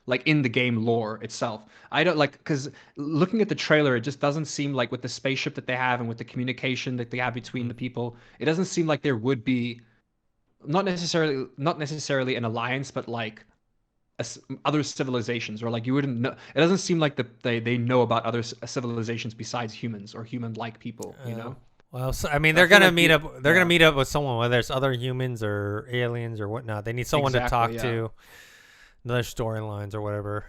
like in the game lore itself. I don't like because looking at the trailer, it just doesn't seem like with the spaceship that they have and with the communication that they have between the people, it doesn't seem like there would be not necessarily an alliance, but like other civilizations, or like you wouldn't know. It doesn't seem like they know about other civilizations besides humans or human-like people. You Uh, know, well, so, I mean, so I they're feel gonna like meet you, up. They're gonna yeah, meet up with someone, whether it's other humans or aliens or whatnot. They need someone to exactly, talk yeah. to, their storylines or whatever.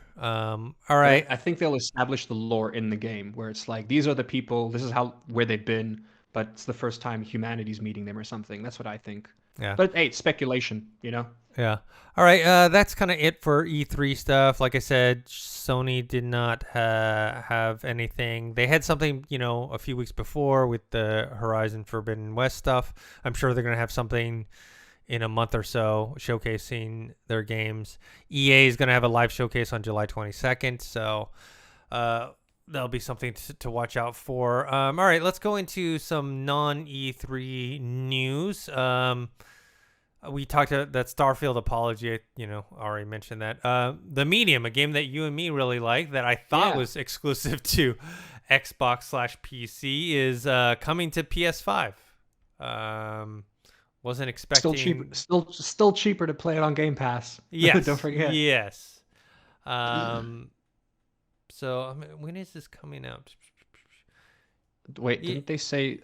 All right. I think they'll establish the lore in the game where it's like these are the people, this is how where they've been, but it's the first time humanity's meeting them or something. That's what I think. Yeah. But hey, it's speculation, you know. Yeah. All right. That's kind of it for E3 stuff. Like I said, Sony did not have anything. They had something, you know, a few weeks before with the Horizon Forbidden West stuff. I'm sure they're going to have something in a month or so showcasing their games. EA is going to have a live showcase on July 22nd. So that'll be something to watch out for. All right. Let's go into some non E3 news. We talked about that Starfield apology. You know, already mentioned that. The Medium, a game that you and me really like, that I thought Yeah, was exclusive to Xbox/PC, is coming to PS5. Wasn't still cheaper, expecting. still cheaper to play it on Game Pass. Don't Yes, forget. yes. Um, so I mean, when is this coming out? Wait, Ye- didn't they say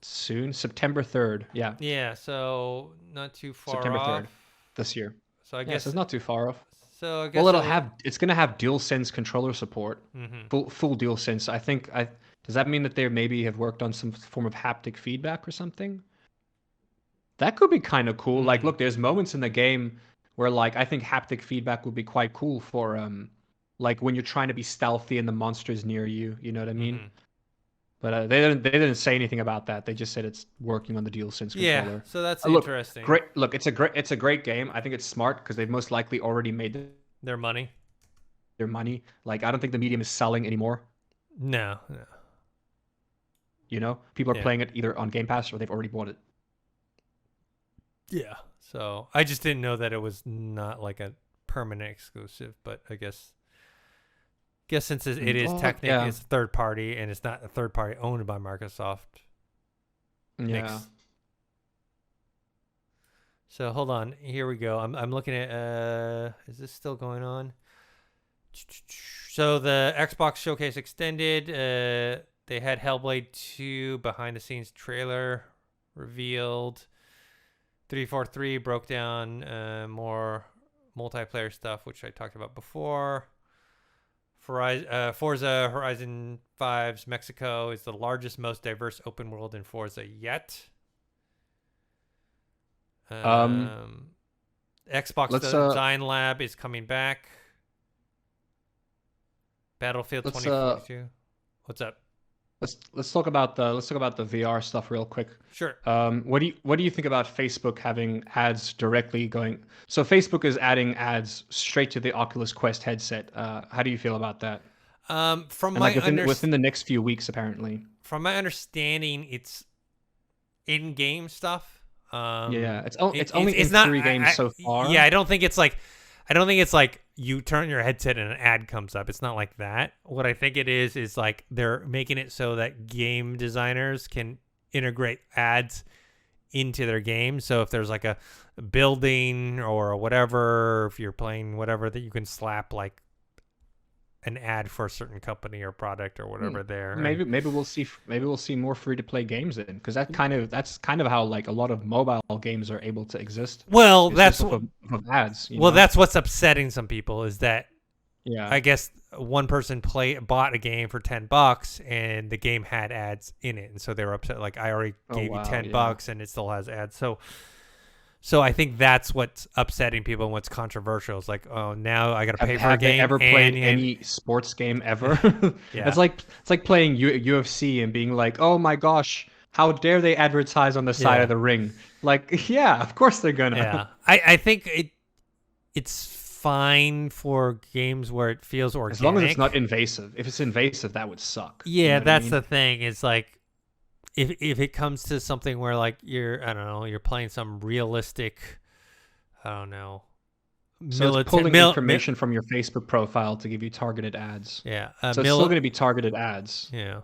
soon? September 3rd. Yeah, Yeah, so not too far September 3rd off. this year. So I Yeah, so guess. it's not too far off. So I Well, guess it'll it'll. have it's gonna have DualSense controller support, Hmm. full DualSense. I think I does that mean that they maybe have worked on some form of haptic feedback or something? That could be kind of cool. Like, Hmm. look, there's moments in the game where like I think haptic feedback would be quite cool for like when you're trying to be stealthy and the monster's near you. You know what I mean? Hmm. But they didn't say anything about that. They just said it's working on the DualSense Yeah, controller. so that's Look, interesting. great. Look, it's a great game. I think it's smart because they've most likely already made Their money. their money. Like I don't think the medium is selling anymore. No, no. You know, people are Yeah. playing it either on Game Pass or they've already bought it. Yeah. So I just didn't know that it was not like a permanent exclusive, but I guess since it is Oh technically yeah, it's a third party and it's not a third party owned by Microsoft. yeah. Makes so hold on. Here we go. I'm looking at is this still going on? So the Xbox Showcase extended. They had Hellblade 2 behind the scenes trailer revealed. 343 broke down more multiplayer stuff, which I talked about before. Forza Horizon 5's Mexico is the largest, most diverse open world in Forza yet. Xbox Design Lab is coming back. Battlefield 2042. What's up? Let's talk about the VR stuff real quick. Sure. What do you think about Facebook having ads directly going? So Facebook is adding ads straight to the Oculus Quest headset. How do you feel about that? Within the next few weeks, apparently. From my understanding, it's in-game stuff. It's only in 3 games so far. Yeah, I don't think it's like you turn your headset and an ad comes up. It's not like that. What I think it is like they're making it so that game designers can integrate ads into their game. So if there's like a building or whatever, if you're playing whatever, that you can slap like an ad for a certain company or product or whatever there. Maybe we'll see more free to play games then, because that's kind of how like a lot of mobile games are able to exist. Well, that's of ads. That's what's upsetting some people is that I guess one person bought a game for $10 and the game had ads in it, and so they were upset. Like, I already gave you $10 and it still has ads. So I think that's what's upsetting people and what's controversial. It's like, oh, now I got to pay for a game. Have they ever played any sports game ever? Yeah. It's like playing UFC and being like, oh my gosh, how dare they advertise on the side of the ring? Like, yeah, of course they're gonna. Yeah, I think it's fine for games where it feels organic. As long as it's not invasive. If it's invasive, that would suck. Yeah, you know that's the thing. It's like, if it comes to something where like you're playing some realistic, so it's pulling information from your Facebook profile to give you targeted ads. Yeah, so it's still going to be targeted ads. Yeah.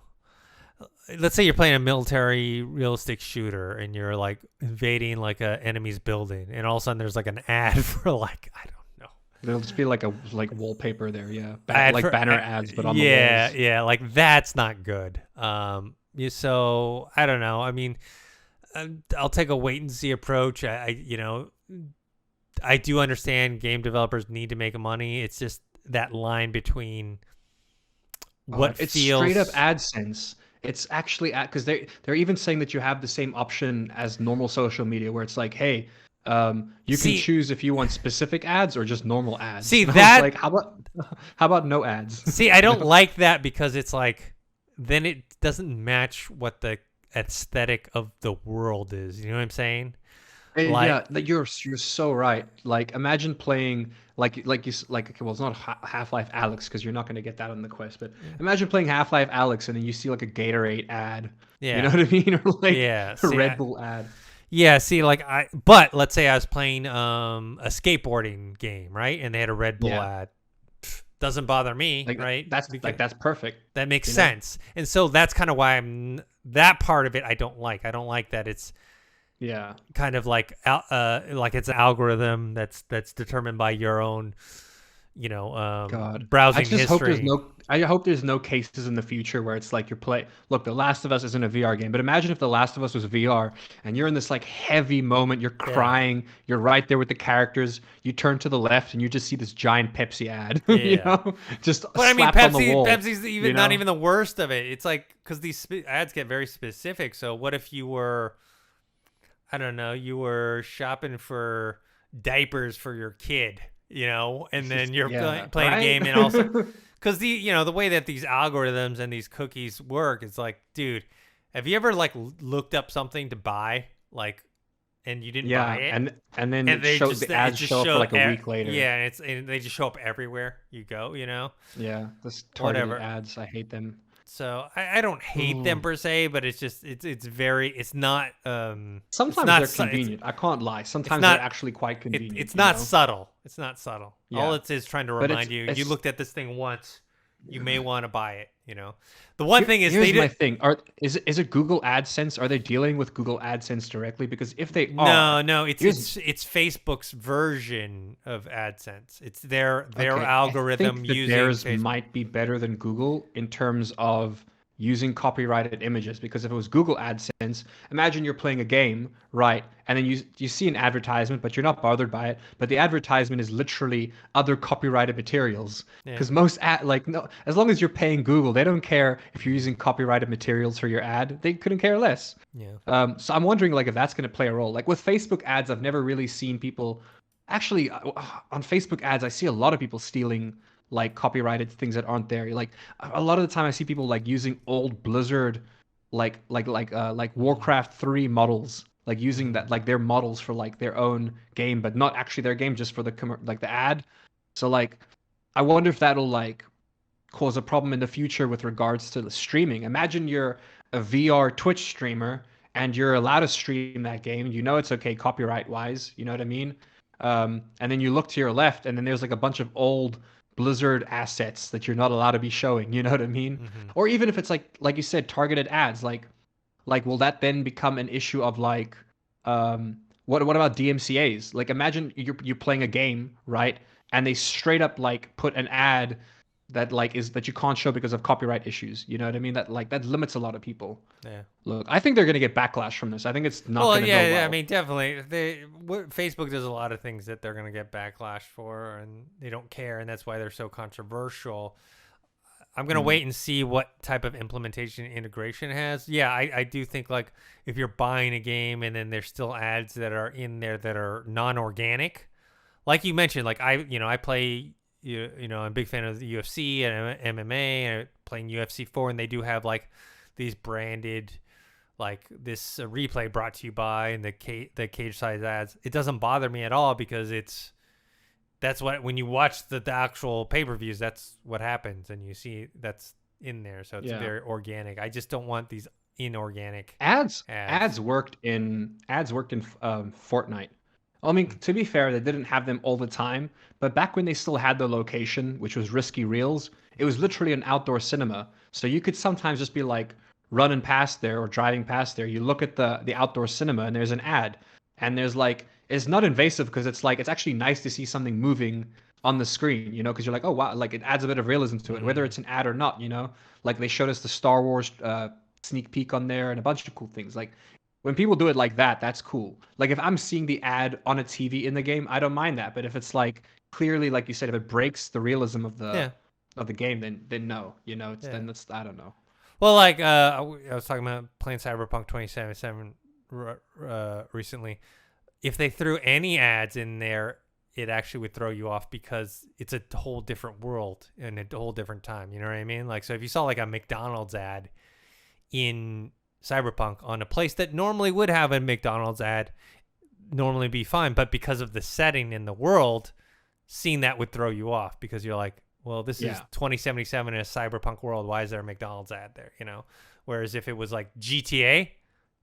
Let's say you're playing a military realistic shooter and you're like invading like a enemy's building, and all of a sudden there's like an ad for like, I don't know. There'll just be like wallpaper there, banner ads, but on the walls. Yeah, like that's not good. So I don't know. I mean, I'll take a wait and see approach. I do understand game developers need to make money. It's just that line between it's straight up AdSense. It's actually because they're even saying that you have the same option as normal social media, where it's like, hey, you can choose if you want specific ads or just normal ads. See that? Like, how about no ads? See, I don't like that, because it's like, then it doesn't match what the aesthetic of the world is. You know what I'm saying? You're so right. Like, imagine playing well, it's not Half-Life Alyx, because you're not going to get that on the Quest. But imagine playing Half-Life Alyx and then you see like a Gatorade ad. Yeah, you know what I mean? Or like a Red Bull ad. Yeah, see, but let's say I was playing a skateboarding game, right? And they had a Red Bull ad. Doesn't bother me, right? That's perfect. That makes sense. And so that's kind of why that part of it I don't like. I don't like that it's kind of like it's an algorithm that's determined by your own browsing history. I hope there's no cases in the future where it's like look, The Last of Us isn't a VR game, but imagine if The Last of Us was VR and you're in this like heavy moment, you're crying, you're right there with the characters, you turn to the left and you just see this giant Pepsi ad, just slapped on the wall. Pepsi's not even the worst of it. It's like, because these ads get very specific. So what if you were, I don't know, you were shopping for diapers for your kid, and then you're playing a game, and also because the way that these algorithms and these cookies work, it's like, dude, have you ever like looked up something to buy, like, and you didn't buy it, and then the ads show up for like a week later. Yeah, and they just show up everywhere you go, Yeah, this targeted ads, I hate them. So I don't hate them per se, but it's just it's not. Sometimes they're convenient. I can't lie. Sometimes they're actually quite convenient. It's not subtle. It's not subtle. Yeah. All it is trying to remind you. You looked at this thing once. you may want to buy it. The one thing is Here's my thing: is it Google AdSense? Are they dealing with Google AdSense directly? Because if they are, no, it's here's it's Facebook's version of AdSense. It's their okay. I algorithm think that using theirs Facebook. might be better than Google in terms of using copyrighted images. Because if it was Google AdSense, imagine you're playing a game, right? And then you see an advertisement, but you're not bothered by it. But the advertisement is literally other copyrighted materials. Yeah, Because most like no, as long as you're paying Google, they don't care if you're using copyrighted materials for your ad. They couldn't care less. yeah. So I'm wondering like if that's going to play a role. Like with Facebook ads, I've never really seen people actually on Facebook ads. I see a lot of people stealing like copyrighted things that aren't there. Like a lot of the time, I see people like using old Blizzard, like Mm, Warcraft 3 models, like using mm, that like their models for like their own game, but not actually their game, just for the like the ad. So like I wonder if that'll like cause a problem in the future with regards to the streaming. Imagine you're a VR Twitch streamer and you're allowed to stream that game. You know it's okay copyright wise. You know what I mean? And then you look to your left, and then there's like a bunch of old Blizzard assets that you're not allowed to be showing. You know what I mean? mm-hmm. Or even if it's like you said, targeted ads. Like will that then become an issue of like what about DMCA's? Like imagine you're playing a game, right? And they straight up like put an ad that like is that you can't show because of copyright issues. You know what I mean? That like that limits a lot of people. Yeah. Look, I think they're gonna get backlash from this. I think it's not Well, gonna go yeah, I well. mean, definitely. Facebook does a lot of things that they're going to get backlash for, and they don't care, and that's why they're so controversial. I'm going to Mm. wait and see what type of implementation integration it has. Yeah, I do think, like, if you're buying a game and then there's still ads that are in there that are non-organic, like you mentioned, like I play, I'm a big fan of the UFC and MMA, and I'm playing UFC 4, and they do have like these branded, like this replay brought to you by, and the cage size ads. It doesn't bother me at all because that's what, when you watch the actual pay-per-views, that's what happens, and you see that's in there, so it's Yeah. very organic. I just don't want these inorganic Ads ads. ads worked in Fortnite. I mean, Mm. to be fair, they didn't have them all the time, but back when they still had the location, which was Risky Reels, it was literally an outdoor cinema. So you could sometimes just be like running past there or driving past there. You look at the outdoor cinema and there's an ad, and there's like it's not invasive because it's like it's actually nice to see something moving on the screen, because you're like, oh wow, like it adds a bit of realism to it, whether Mm-hmm. it's an ad or not. Like they showed us the Star Wars sneak peek on there and a bunch of cool things. Like when people do it like that, that's cool. Like if I'm seeing the ad on a TV in the game, I don't mind that. But if it's like clearly, like you said, if it breaks the realism of the Yeah, of the game, then no, it's yeah. then that's I don't know. Well, like I was talking about playing Cyberpunk 2077 recently. If they threw any ads in there, it actually would throw you off because it's a whole different world and a whole different time. You know what I mean? Like, so if you saw like a McDonald's ad in Cyberpunk on a place that normally would have a McDonald's ad, normally be fine, but because of the setting in the world, seeing that would throw you off because you're like, well, this is Yeah, 2077 in a cyberpunk world. Why is there a McDonald's ad there? Whereas if it was like GTA,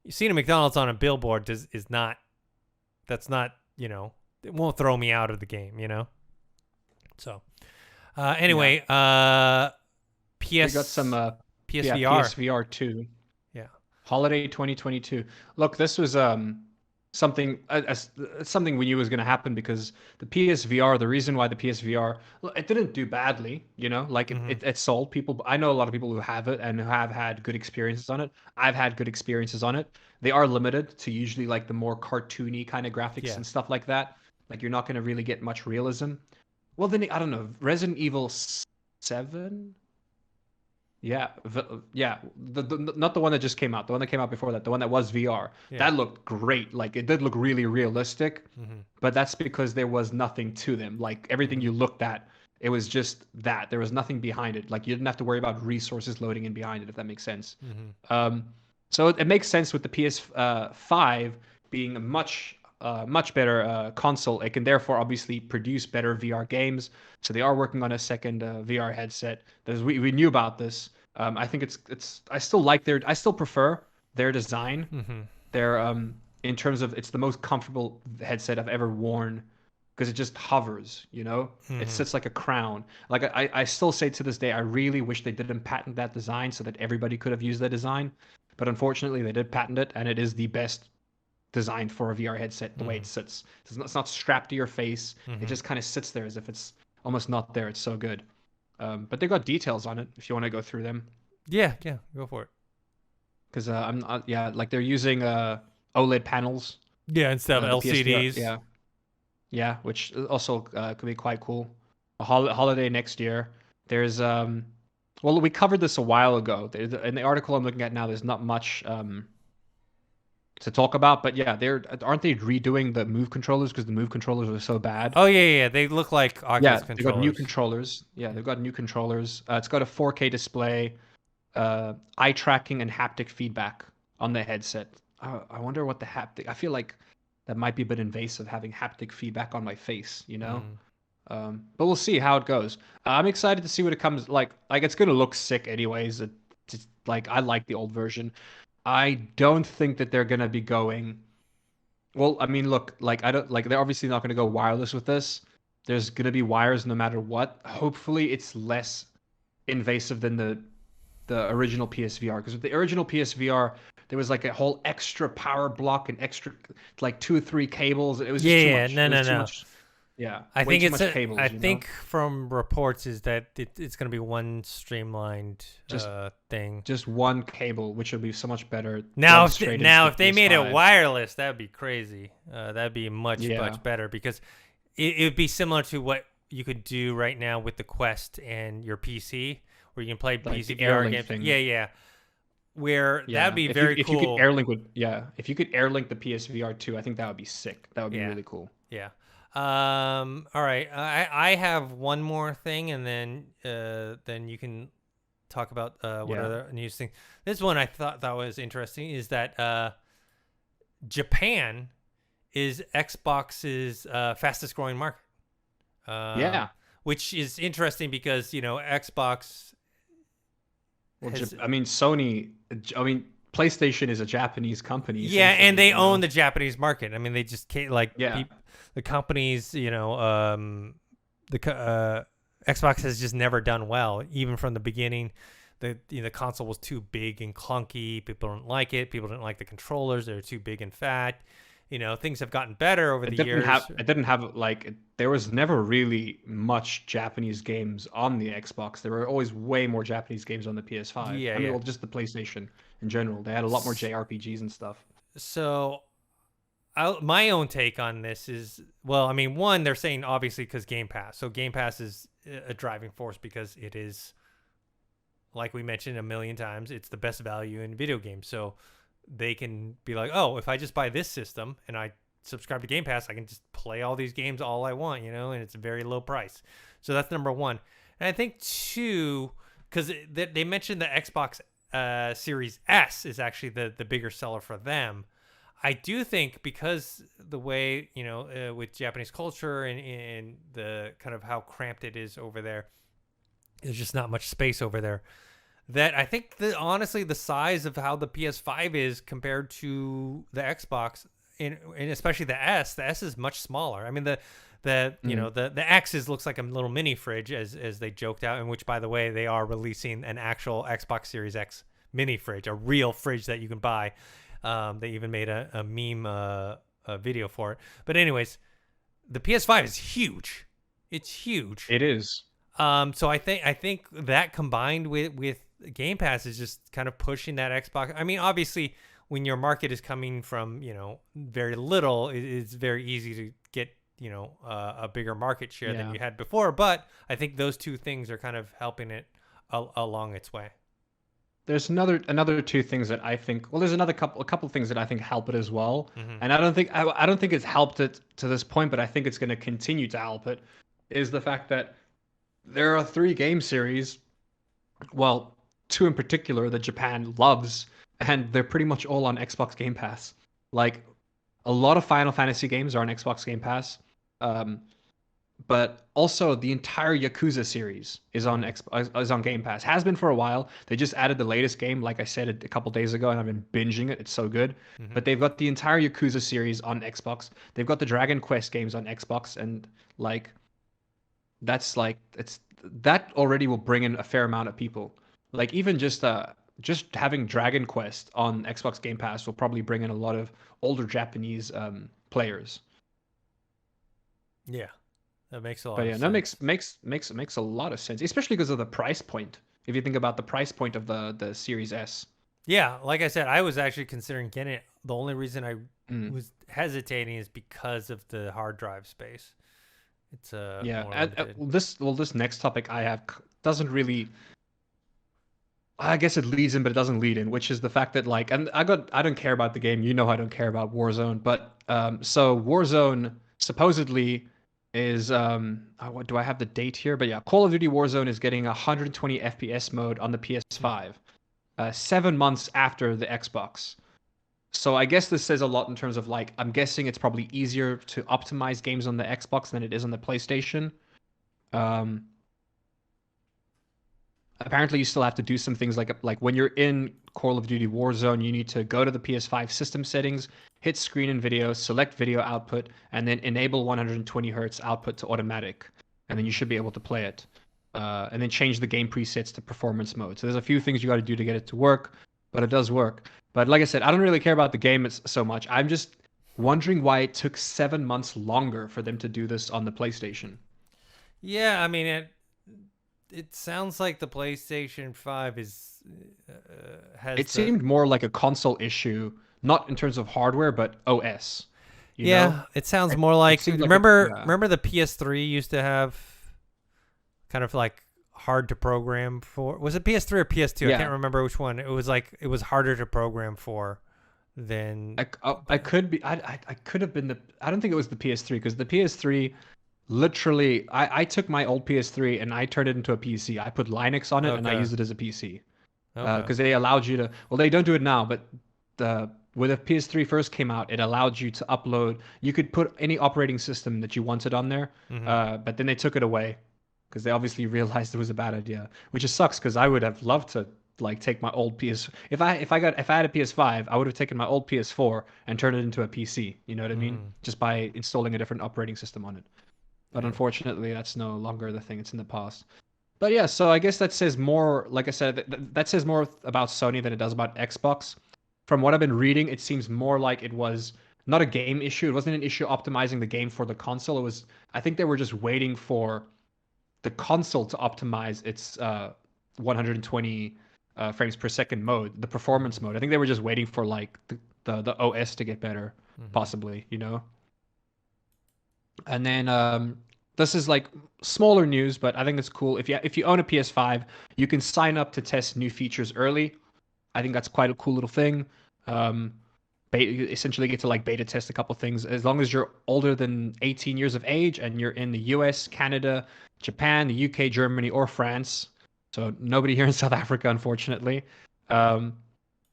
seeing a McDonald's on a billboard is not, that's not, it won't throw me out of the game. So yeah. anyway, We got some yeah, PSVR. PSVR 2. Yeah. Holiday 2022. Look, this was something something we knew was going to happen because the PSVR, the reason why the PSVR, well, it didn't do badly, like it, Mm-hmm. it, it sold people. I know a lot of people who have it and who have had good experiences on it. I've had good experiences on it. They are limited to usually like the more cartoony kind of graphics Yeah. and stuff like that. Like you're not going to really get much realism. Well, then I don't know. Resident Evil 7. Yeah, yeah, not the one that just came out, the one that came out before that, the one that was VR. Yeah. That looked great. Like it did look really realistic, Mm-hmm. but that's because there was nothing to them. Like everything Mm-hmm. you looked at, it was just that. There was nothing behind it. Like you didn't have to worry about resources loading in behind it, if that makes sense. Mm-hmm. Um, so it makes sense with the PS5 being a much better console. It can therefore obviously produce better VR games. So they are working on a second VR headset. We knew about this. I think it's I still prefer their design. Mm-hmm. Their in terms of it's the most comfortable headset I've ever worn because it just hovers, you know? It Hmm. sits like a crown. Like I still say to this day, I really wish they didn't patent that design so that everybody could have used that design. But unfortunately, they did patent it, and it is the best design for a VR headset. The way Hmm. it sits, it's not strapped to your face. It Hmm. just kind of sits there as if it's almost not there. It's so good. But they've got details on it if you want to go through them. Yeah, yeah, go for it. Because yeah, like they're using OLED panels. Yeah, instead of The PSVR, LCDs. yeah, yeah, which also could be quite cool. A holiday next year. There's well, we covered this a while ago. In the article I'm looking at now, there's not much to talk about, but yeah, aren't they redoing the Move controllers because the Move controllers are so bad? Oh yeah, yeah, yeah. They look like Yeah, Oculus they've got new controllers. controllers. Yeah, Yeah. they've got new controllers. It's got a 4K display, eye tracking, and haptic feedback on the headset. I wonder what the haptic. I feel like that might be a bit invasive having haptic feedback on my face, you know? Mm. But we'll see how it goes. I'm excited to see what it comes like. Like it's gonna look sick anyways. Just like I like the old version. I don't think that they're gonna be going. Well, I mean, look, like I don't like they're obviously not gonna go wireless with this. There's gonna be wires no matter what. Hopefully, it's less invasive than the original PSVR because with the original PSVR there was like a whole extra power block and extra like 2 or 3 cables. It was Yeah, just too yeah, much. no, It was no, too no. much. Yeah, I way think too it's much a. I cables. You know, think from reports is that it's going to be one streamlined just thing. just one cable, which would be so much better Now, plugged straight into the if they made it PS5. wireless, that'd be crazy. That'd be Yeah, much better because it would be similar to what you could do right now with the Quest and your PC, where you can play like PC the VR AirLink games. Yeah, thing. yeah. Where that'd Yeah, be if very you could cool. AirLink with yeah, if you could AirLink the PSVR 2, I think that would be sick. That would be Yeah. really cool. Yeah. All right. I have one more thing, and then you can talk about what Yeah, other news thing. This one I thought was interesting is that Japan is Xbox's fastest growing market, yeah. which is interesting because Xbox Well, has I mean, Sony. I mean, PlayStation is a Japanese company yeah, and essentially. they You own know. the Japanese market. I mean, they just can't like Yeah, the companies. Xbox has just never done well, even from the beginning. The console was too big and clunky. People didn't like it. People didn't like the controllers. They're too big and fat. Things have gotten better over it the didn't have. years. It didn't have like. There was never really much Japanese games on the Xbox. There were always way more Japanese games on the PS5. Yeah, I mean, yeah. well, just the PlayStation in general. They had a lot more JRPGs and stuff. So my own take on this is, well, I mean, one, they're saying obviously because Game Pass. So Game Pass is a driving force because it is, like we mentioned a million times, it's the best value in video games. So they can be like, oh, if I just buy this system and I subscribe to Game Pass, I can just play all these games all I want, and it's a very low price. So that's number one. And I think two, because they mentioned the Xbox Series S is actually the bigger seller for them. I do think because the way with Japanese culture and the kind of how cramped it is over there, there's just not much space over there. That I think that honestly the size of how the PS5 is compared to the Xbox and especially the S is much smaller. I mean the X looks like a little mini fridge as they joked out, in which by the way they are releasing an actual Xbox Series X mini fridge, a real fridge that you can buy. They even made a meme a video for it. But anyways, the PS5 is huge. It's huge. It is. So I think that combined with Game Pass is just kind of pushing that Xbox. I mean, obviously, when your market is coming from very little, it's very easy to get a bigger market share than Yeah. you had before. But I think those two things are kind of helping it along its way. There's another two things that I think. Well, there's a couple things that I think help it as well. Hmm. And I don't think it's helped it to this point, but I think it's going to continue to help it. Is the fact that there are 3 game series, well, 2 in particular that Japan loves, and they're pretty much all on Xbox Game Pass. Like a lot of Final Fantasy games are on Xbox Game Pass. Um, but also the entire Yakuza series is on Mm-hmm. is on Game Pass. Has been for a while. They just added the latest game, like I said a couple days ago, and I've been binging it. It's so good. Mm-hmm. But they've got the entire Yakuza series on Xbox. They've got the Dragon Quest games on Xbox, and like that's like it's that already will bring in a fair amount of people. Like even just having Dragon Quest on Xbox Game Pass will probably bring in a lot of older Japanese players. Yeah, that makes a But lot of yeah, that sense. makes a lot of sense, especially because of the price point. If you think about the price point of the Series S. Yeah, like I said, I was actually considering getting it. The only reason I Mm. was hesitating is because of the hard drive space. It's Yeah, more limited. this next topic I have doesn't really. I guess it leads in, but it doesn't lead in, which is the fact that like, and I don't care about the game. You know, I don't care about Warzone, but so Warzone supposedly is what do I have the date here? But yeah, Call of Duty Warzone is getting 120 FPS mode on the PS5, 7 months after the Xbox. So I guess this says a lot in terms of like, I'm guessing it's probably easier to optimize games on the Xbox than it is on the PlayStation. Um, Apparently you still have to do some things like when you're in Call of Duty Warzone, you need to go to the PS5 system settings, hit screen and video, select video output, and then enable 120 hertz output to automatic, and then you should be able to play it. And then change the game presets to performance mode. So there's a few things you got to do to get it to work, but it does work. But like I said, I don't really care about the game so much. I'm just wondering why it took 7 months longer for them to do this on the PlayStation. Yeah, I mean it sounds like the PlayStation 5 is has It the seemed more like a console issue, not in terms of hardware, but OS. You know, yeah, it sounds it, more it like seemed like it. Yeah, remember the PS3 used to have kind of like hard to program for. Was it PS3 or PS2? I can't yeah. remember which one. It was like it was harder to program for than I could be. I could have been the. I don't think it was the PS3 because the PS3 literally. I took my old PS3 and I turned it into a PC. I put Linux on it and I okay. used it as a PC. Okay. Because they allowed you to. Well, they don't do it now, but when the PS3 first came out, it allowed you to upload. You could put any operating system that you wanted on there, Mhm. but then they took it away because they obviously realized it was a bad idea, which just sucks because I would have loved to like take my old PS. If I had a PS5, I would have taken my old PS4 and turned it into a PC. You know what I mean? Mhm. Just by installing a different operating system on it. But Yeah. unfortunately, that's no longer the thing. It's in the past. But yeah, so I guess that says more, like I said, that says more about Sony than it does about Xbox. From what I've been reading, it seems more like it was not a game issue. It wasn't an issue optimizing the game for the console. It was, I think they were just waiting for the console to optimize its 120 frames per second mode, the performance Mhm. mode. I think they were just waiting for like the OS to get better, Mhm. possibly, you know? And then this is like smaller news, but I think it's cool. If you own a PS5, you can sign up to test new features early. I think that's quite a cool little thing. Um, you essentially get to like beta test a couple things as long as you're older than 18 years of age and you're in the US, Canada, Japan, the UK, Germany, or France. So nobody here in South Africa, unfortunately. Um,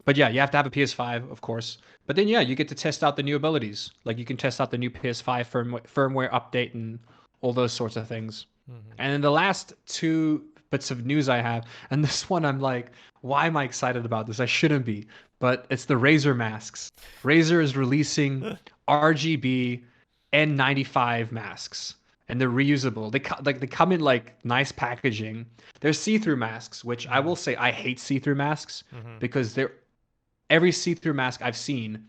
but yeah, you have to have a PS5, of course. But then yeah, you get to test out the new abilities. Like you can test out the new PS5 firmware update and all those sorts of things. Mhm. And then the last two bits of news I have, and this one I'm like, why am I excited about this? I shouldn't be. But it's the Razer masks. Razer is releasing RGB N95 masks, and they're reusable. They come in like nice packaging. They're see-through masks, which I Mhm. will say I hate see-through masks Mhm. because they're every see-through mask I've seen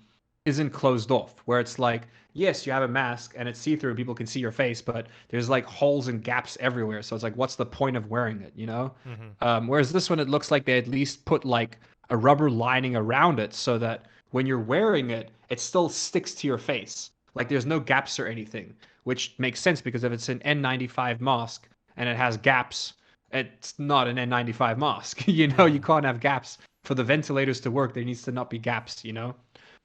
isn't closed off, where it's like, yes, you have a mask and it's see-through and people can see your face, but there's like holes and gaps everywhere. So it's like, what's the point of wearing it, you know? Mhm. Whereas this one, it looks like they at least put like a rubber lining around it so that when you're wearing it, it still sticks to your face. Like there's no gaps or anything, which makes sense because if it's an N95 mask and it has gaps, it's not an N95 mask. You know, you Mhm. can't have gaps for the ventilators to work. There needs to not be gaps, you know?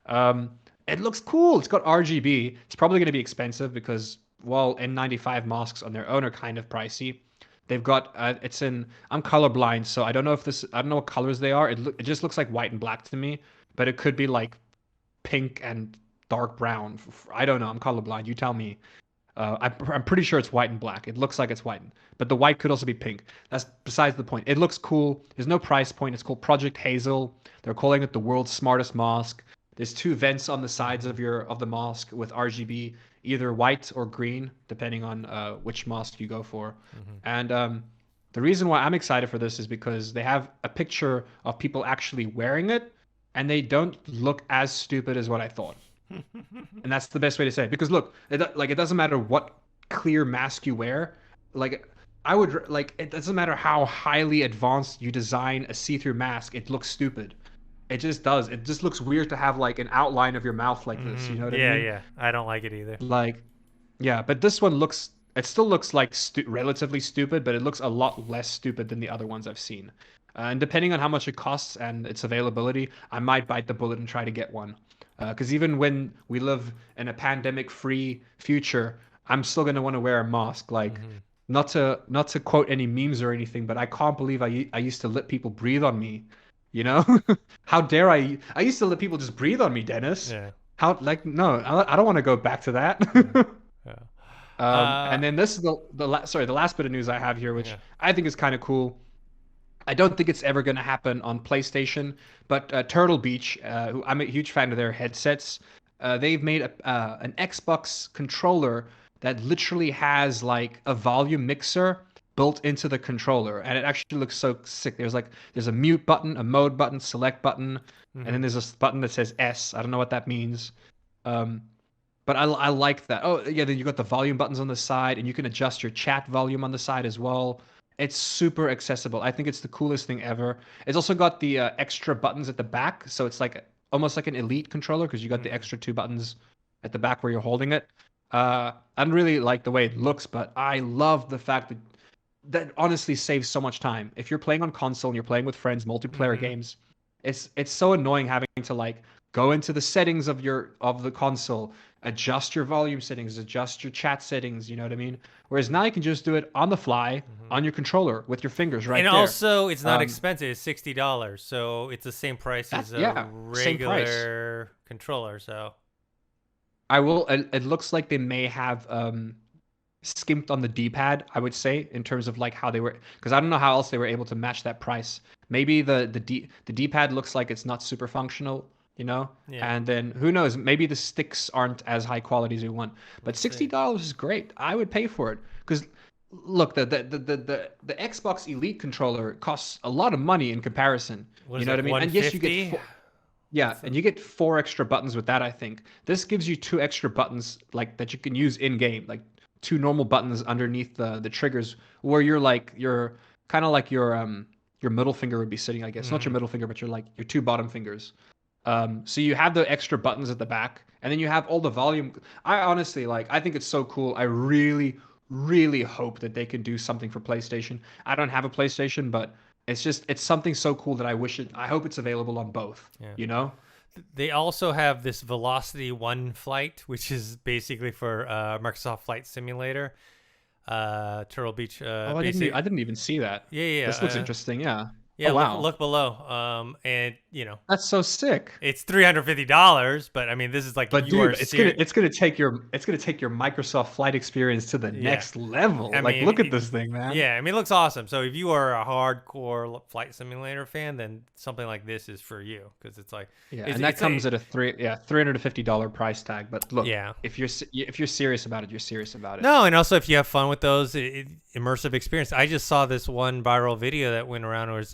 Um, it looks cool. It's got RGB. It's probably going to be expensive because, well, N95 masks on their own are kind of pricey. They've got it's in. I'm colorblind, so I don't know if this. I don't know what colors they are. It just looks like white and black to me, but it could be like pink and dark brown. I don't know. I'm colorblind. You tell me. I'm pretty sure it's white and black. It looks like it's white, but the white could also be pink. That's besides the point. It looks cool. There's no price point. It's called Project Hazel. They're calling it the world's smartest mask. There's two vents on the sides of the mask with RGB, either white or green, depending on which mask you go for. Mm-hmm. And the reason why I'm excited for this is because they have a picture of people actually wearing it, and they don't look as stupid as what I thought. And that's the best way to say it. Because look, it doesn't matter what clear mask you wear. Like it doesn't matter how highly advanced you design a see-through mask. It looks stupid. It just does. It just looks weird to have like an outline of your mouth like this. You know what I mean? Yeah. I don't like it either. Like, yeah, but this one looks. It still looks like relatively stupid, but it looks a lot less stupid than the other ones I've seen. And depending on how much it costs and its availability, I might bite the bullet and try to get one. Because even when we live in a pandemic-free future, I'm still gonna want to wear a mask. Like, not to quote any memes or anything, but I can't believe I used to let people breathe on me. You know, how dare I? I used to let people just breathe on me, Dennis. Yeah. How like no, I don't want to go back to that. Yeah. And then this is the last bit of news I have here, which Yeah. I think is kind of cool. I don't think it's ever going to happen on PlayStation, but Turtle Beach, who I'm a huge fan of their headsets, they've made an Xbox controller that literally has like a volume mixer built into the controller, and it actually looks so sick. There's a mute button, a mode button, select button, and then there's a button that says S. I don't know what that means. But I like that. Oh yeah, then you got the volume buttons on the side, and you can adjust your chat volume on the side as well. It's super accessible. I think it's the coolest thing ever. It's also got the extra buttons at the back, so it's like almost like an Elite controller because you got the extra two buttons at the back where you're holding it. I don't really like the way it looks, but I love the fact that honestly saves so much time. If you're playing on console and you're playing with friends, multiplayer games, it's so annoying having to like go into the settings of the console, adjust your volume settings, adjust your chat settings, you know what I mean? Whereas now you can just do it on the fly on your controller with your fingers right and there. also, it's not expensive. It's $60, so it's the same price as a regular controller. So it looks like they may have skimped on the D-pad, I would say, in terms of like how they were, because I don't know how else they were able to match that price. Maybe the D-pad looks like it's not super functional, you know? Yeah. And then who knows, maybe the sticks aren't as high quality as we want. But $60 is great. I would pay for it. Because look, the Xbox Elite controller costs a lot of money in comparison. You know what I mean? And yes, you get and you get 4 extra buttons with that, I think. This gives you 2 extra buttons like that you can use in game, like 2 normal buttons underneath the triggers where you're kind of like your middle finger would be sitting, I guess. Not your middle finger, but your 2 bottom fingers. So you have the extra buttons at the back, and then you have all the volume. I honestly I think it's so cool. I really, really hope that they can do something for PlayStation. I don't have a PlayStation, but it's something so cool that I hope it's available on both. Yeah. You know? They also have this Velocity One flight, which is basically for Microsoft Flight Simulator. Turtle Beach. I didn't even see that. Yeah. This looks interesting. Yeah. Yeah, oh, wow. Look below. And that's so sick. It's $350, but I mean, this is like, but dude, it's gonna take your Microsoft Flight experience to the next level. Look at this thing, man. Yeah, I mean, it looks awesome. So if you are a hardcore flight simulator fan, then something like this is for you, because it's like and that comes at a $350 price tag. But look, if you're serious about it, you're serious about it. No, and also if you have fun with those, immersive experience. I just saw this one viral video that went around. Where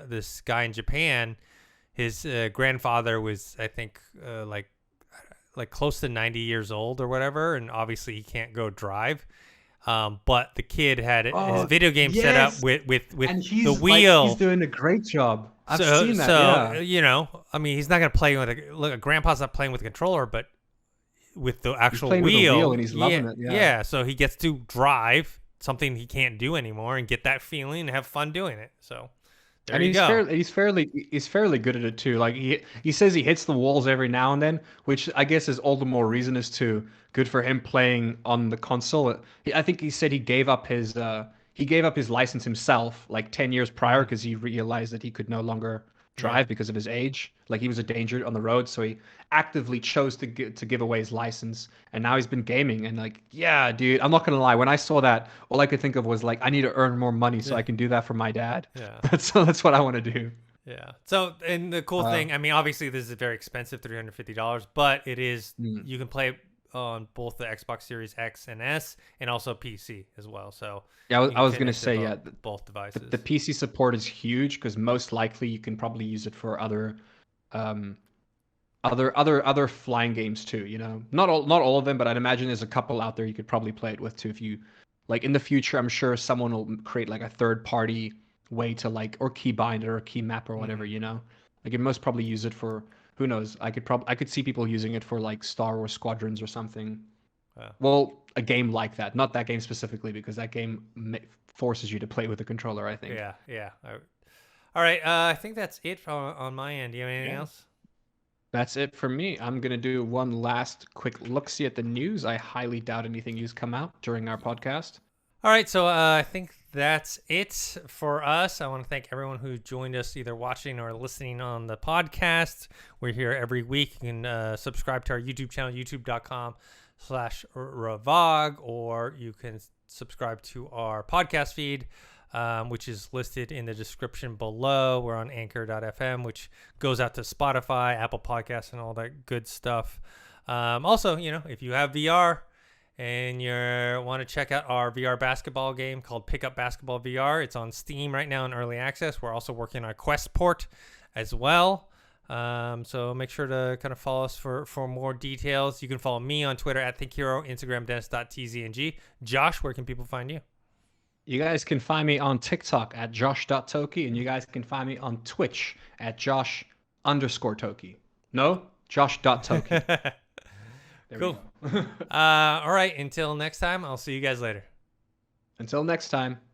this guy in Japan, his grandfather was, I think, like close to 90 years old or whatever, and obviously he can't go drive. But the kid had his video game set up with the wheel. He's doing a great job. I've seen that. So I mean, he's not gonna play with a grandpa's not playing with a controller, but with the actual wheel. With the wheel, and he's loving it. Yeah, so he gets to drive something he can't do anymore and get that feeling and have fun doing it. So. There you go. He's fairly good at it too. Like he says he hits the walls every now and then, which I guess is all the more reason as to good for him playing on the console. I think he said he gave up his license himself like 10 years prior because he realized that he could no longer drive because of his age. Like he was a danger on the road, so he actively chose to give away his license. And now he's been gaming, and like, yeah, dude, I'm not gonna lie. When I saw that, all I could think of was like, I need to earn more money so I can do that for my dad. Yeah. That's what I want to do. Yeah. So, and the cool thing, I mean, obviously this is very expensive, $350, but it is, you can play it on both the Xbox Series X and S, and also PC as well. So yeah, you can I was fit gonna into say, yeah, both devices. the PC support is huge because most likely you can probably use it for um, other flying games too. You know, not all of them, but I'd imagine there's a couple out there you could probably play it with too. If you like in the future, I'm sure someone will create like a third party way to like or keybind it or key map or whatever. You know, like you most probably use it for who knows. I could see people using it for like Star Wars Squadrons or something. Well, a game like that, not that game specifically, because that game forces you to play with a controller, I think. Yeah, yeah. All right, I think that's it on my end. Do you have anything else? That's it for me. I'm going to do one last quick look-see at the news. I highly doubt anything news come out during our podcast. All right, so I think that's it for us. I want to thank everyone who joined us, either watching or listening on the podcast. We're here every week. You can subscribe to our YouTube channel, youtube.com/Revog, or you can subscribe to our podcast feed, which is listed in the description below. We're on anchor.fm, which goes out to Spotify, Apple Podcasts, and all that good stuff. Also, you know, if you have VR and you want to check out our VR basketball game called Pickup Basketball VR, it's on Steam right now in early access. We're also working on a Quest port as well. So make sure to kind of follow us for more details. You can follow me on Twitter at ThinkHero, Instagram Dennis.tzng. Josh, where can people find you? You guys can find me on TikTok at josh.toki, and you guys can find me on Twitch at josh_toki. No, josh.toki. Cool. All right. Until next time, I'll see you guys later. Until next time.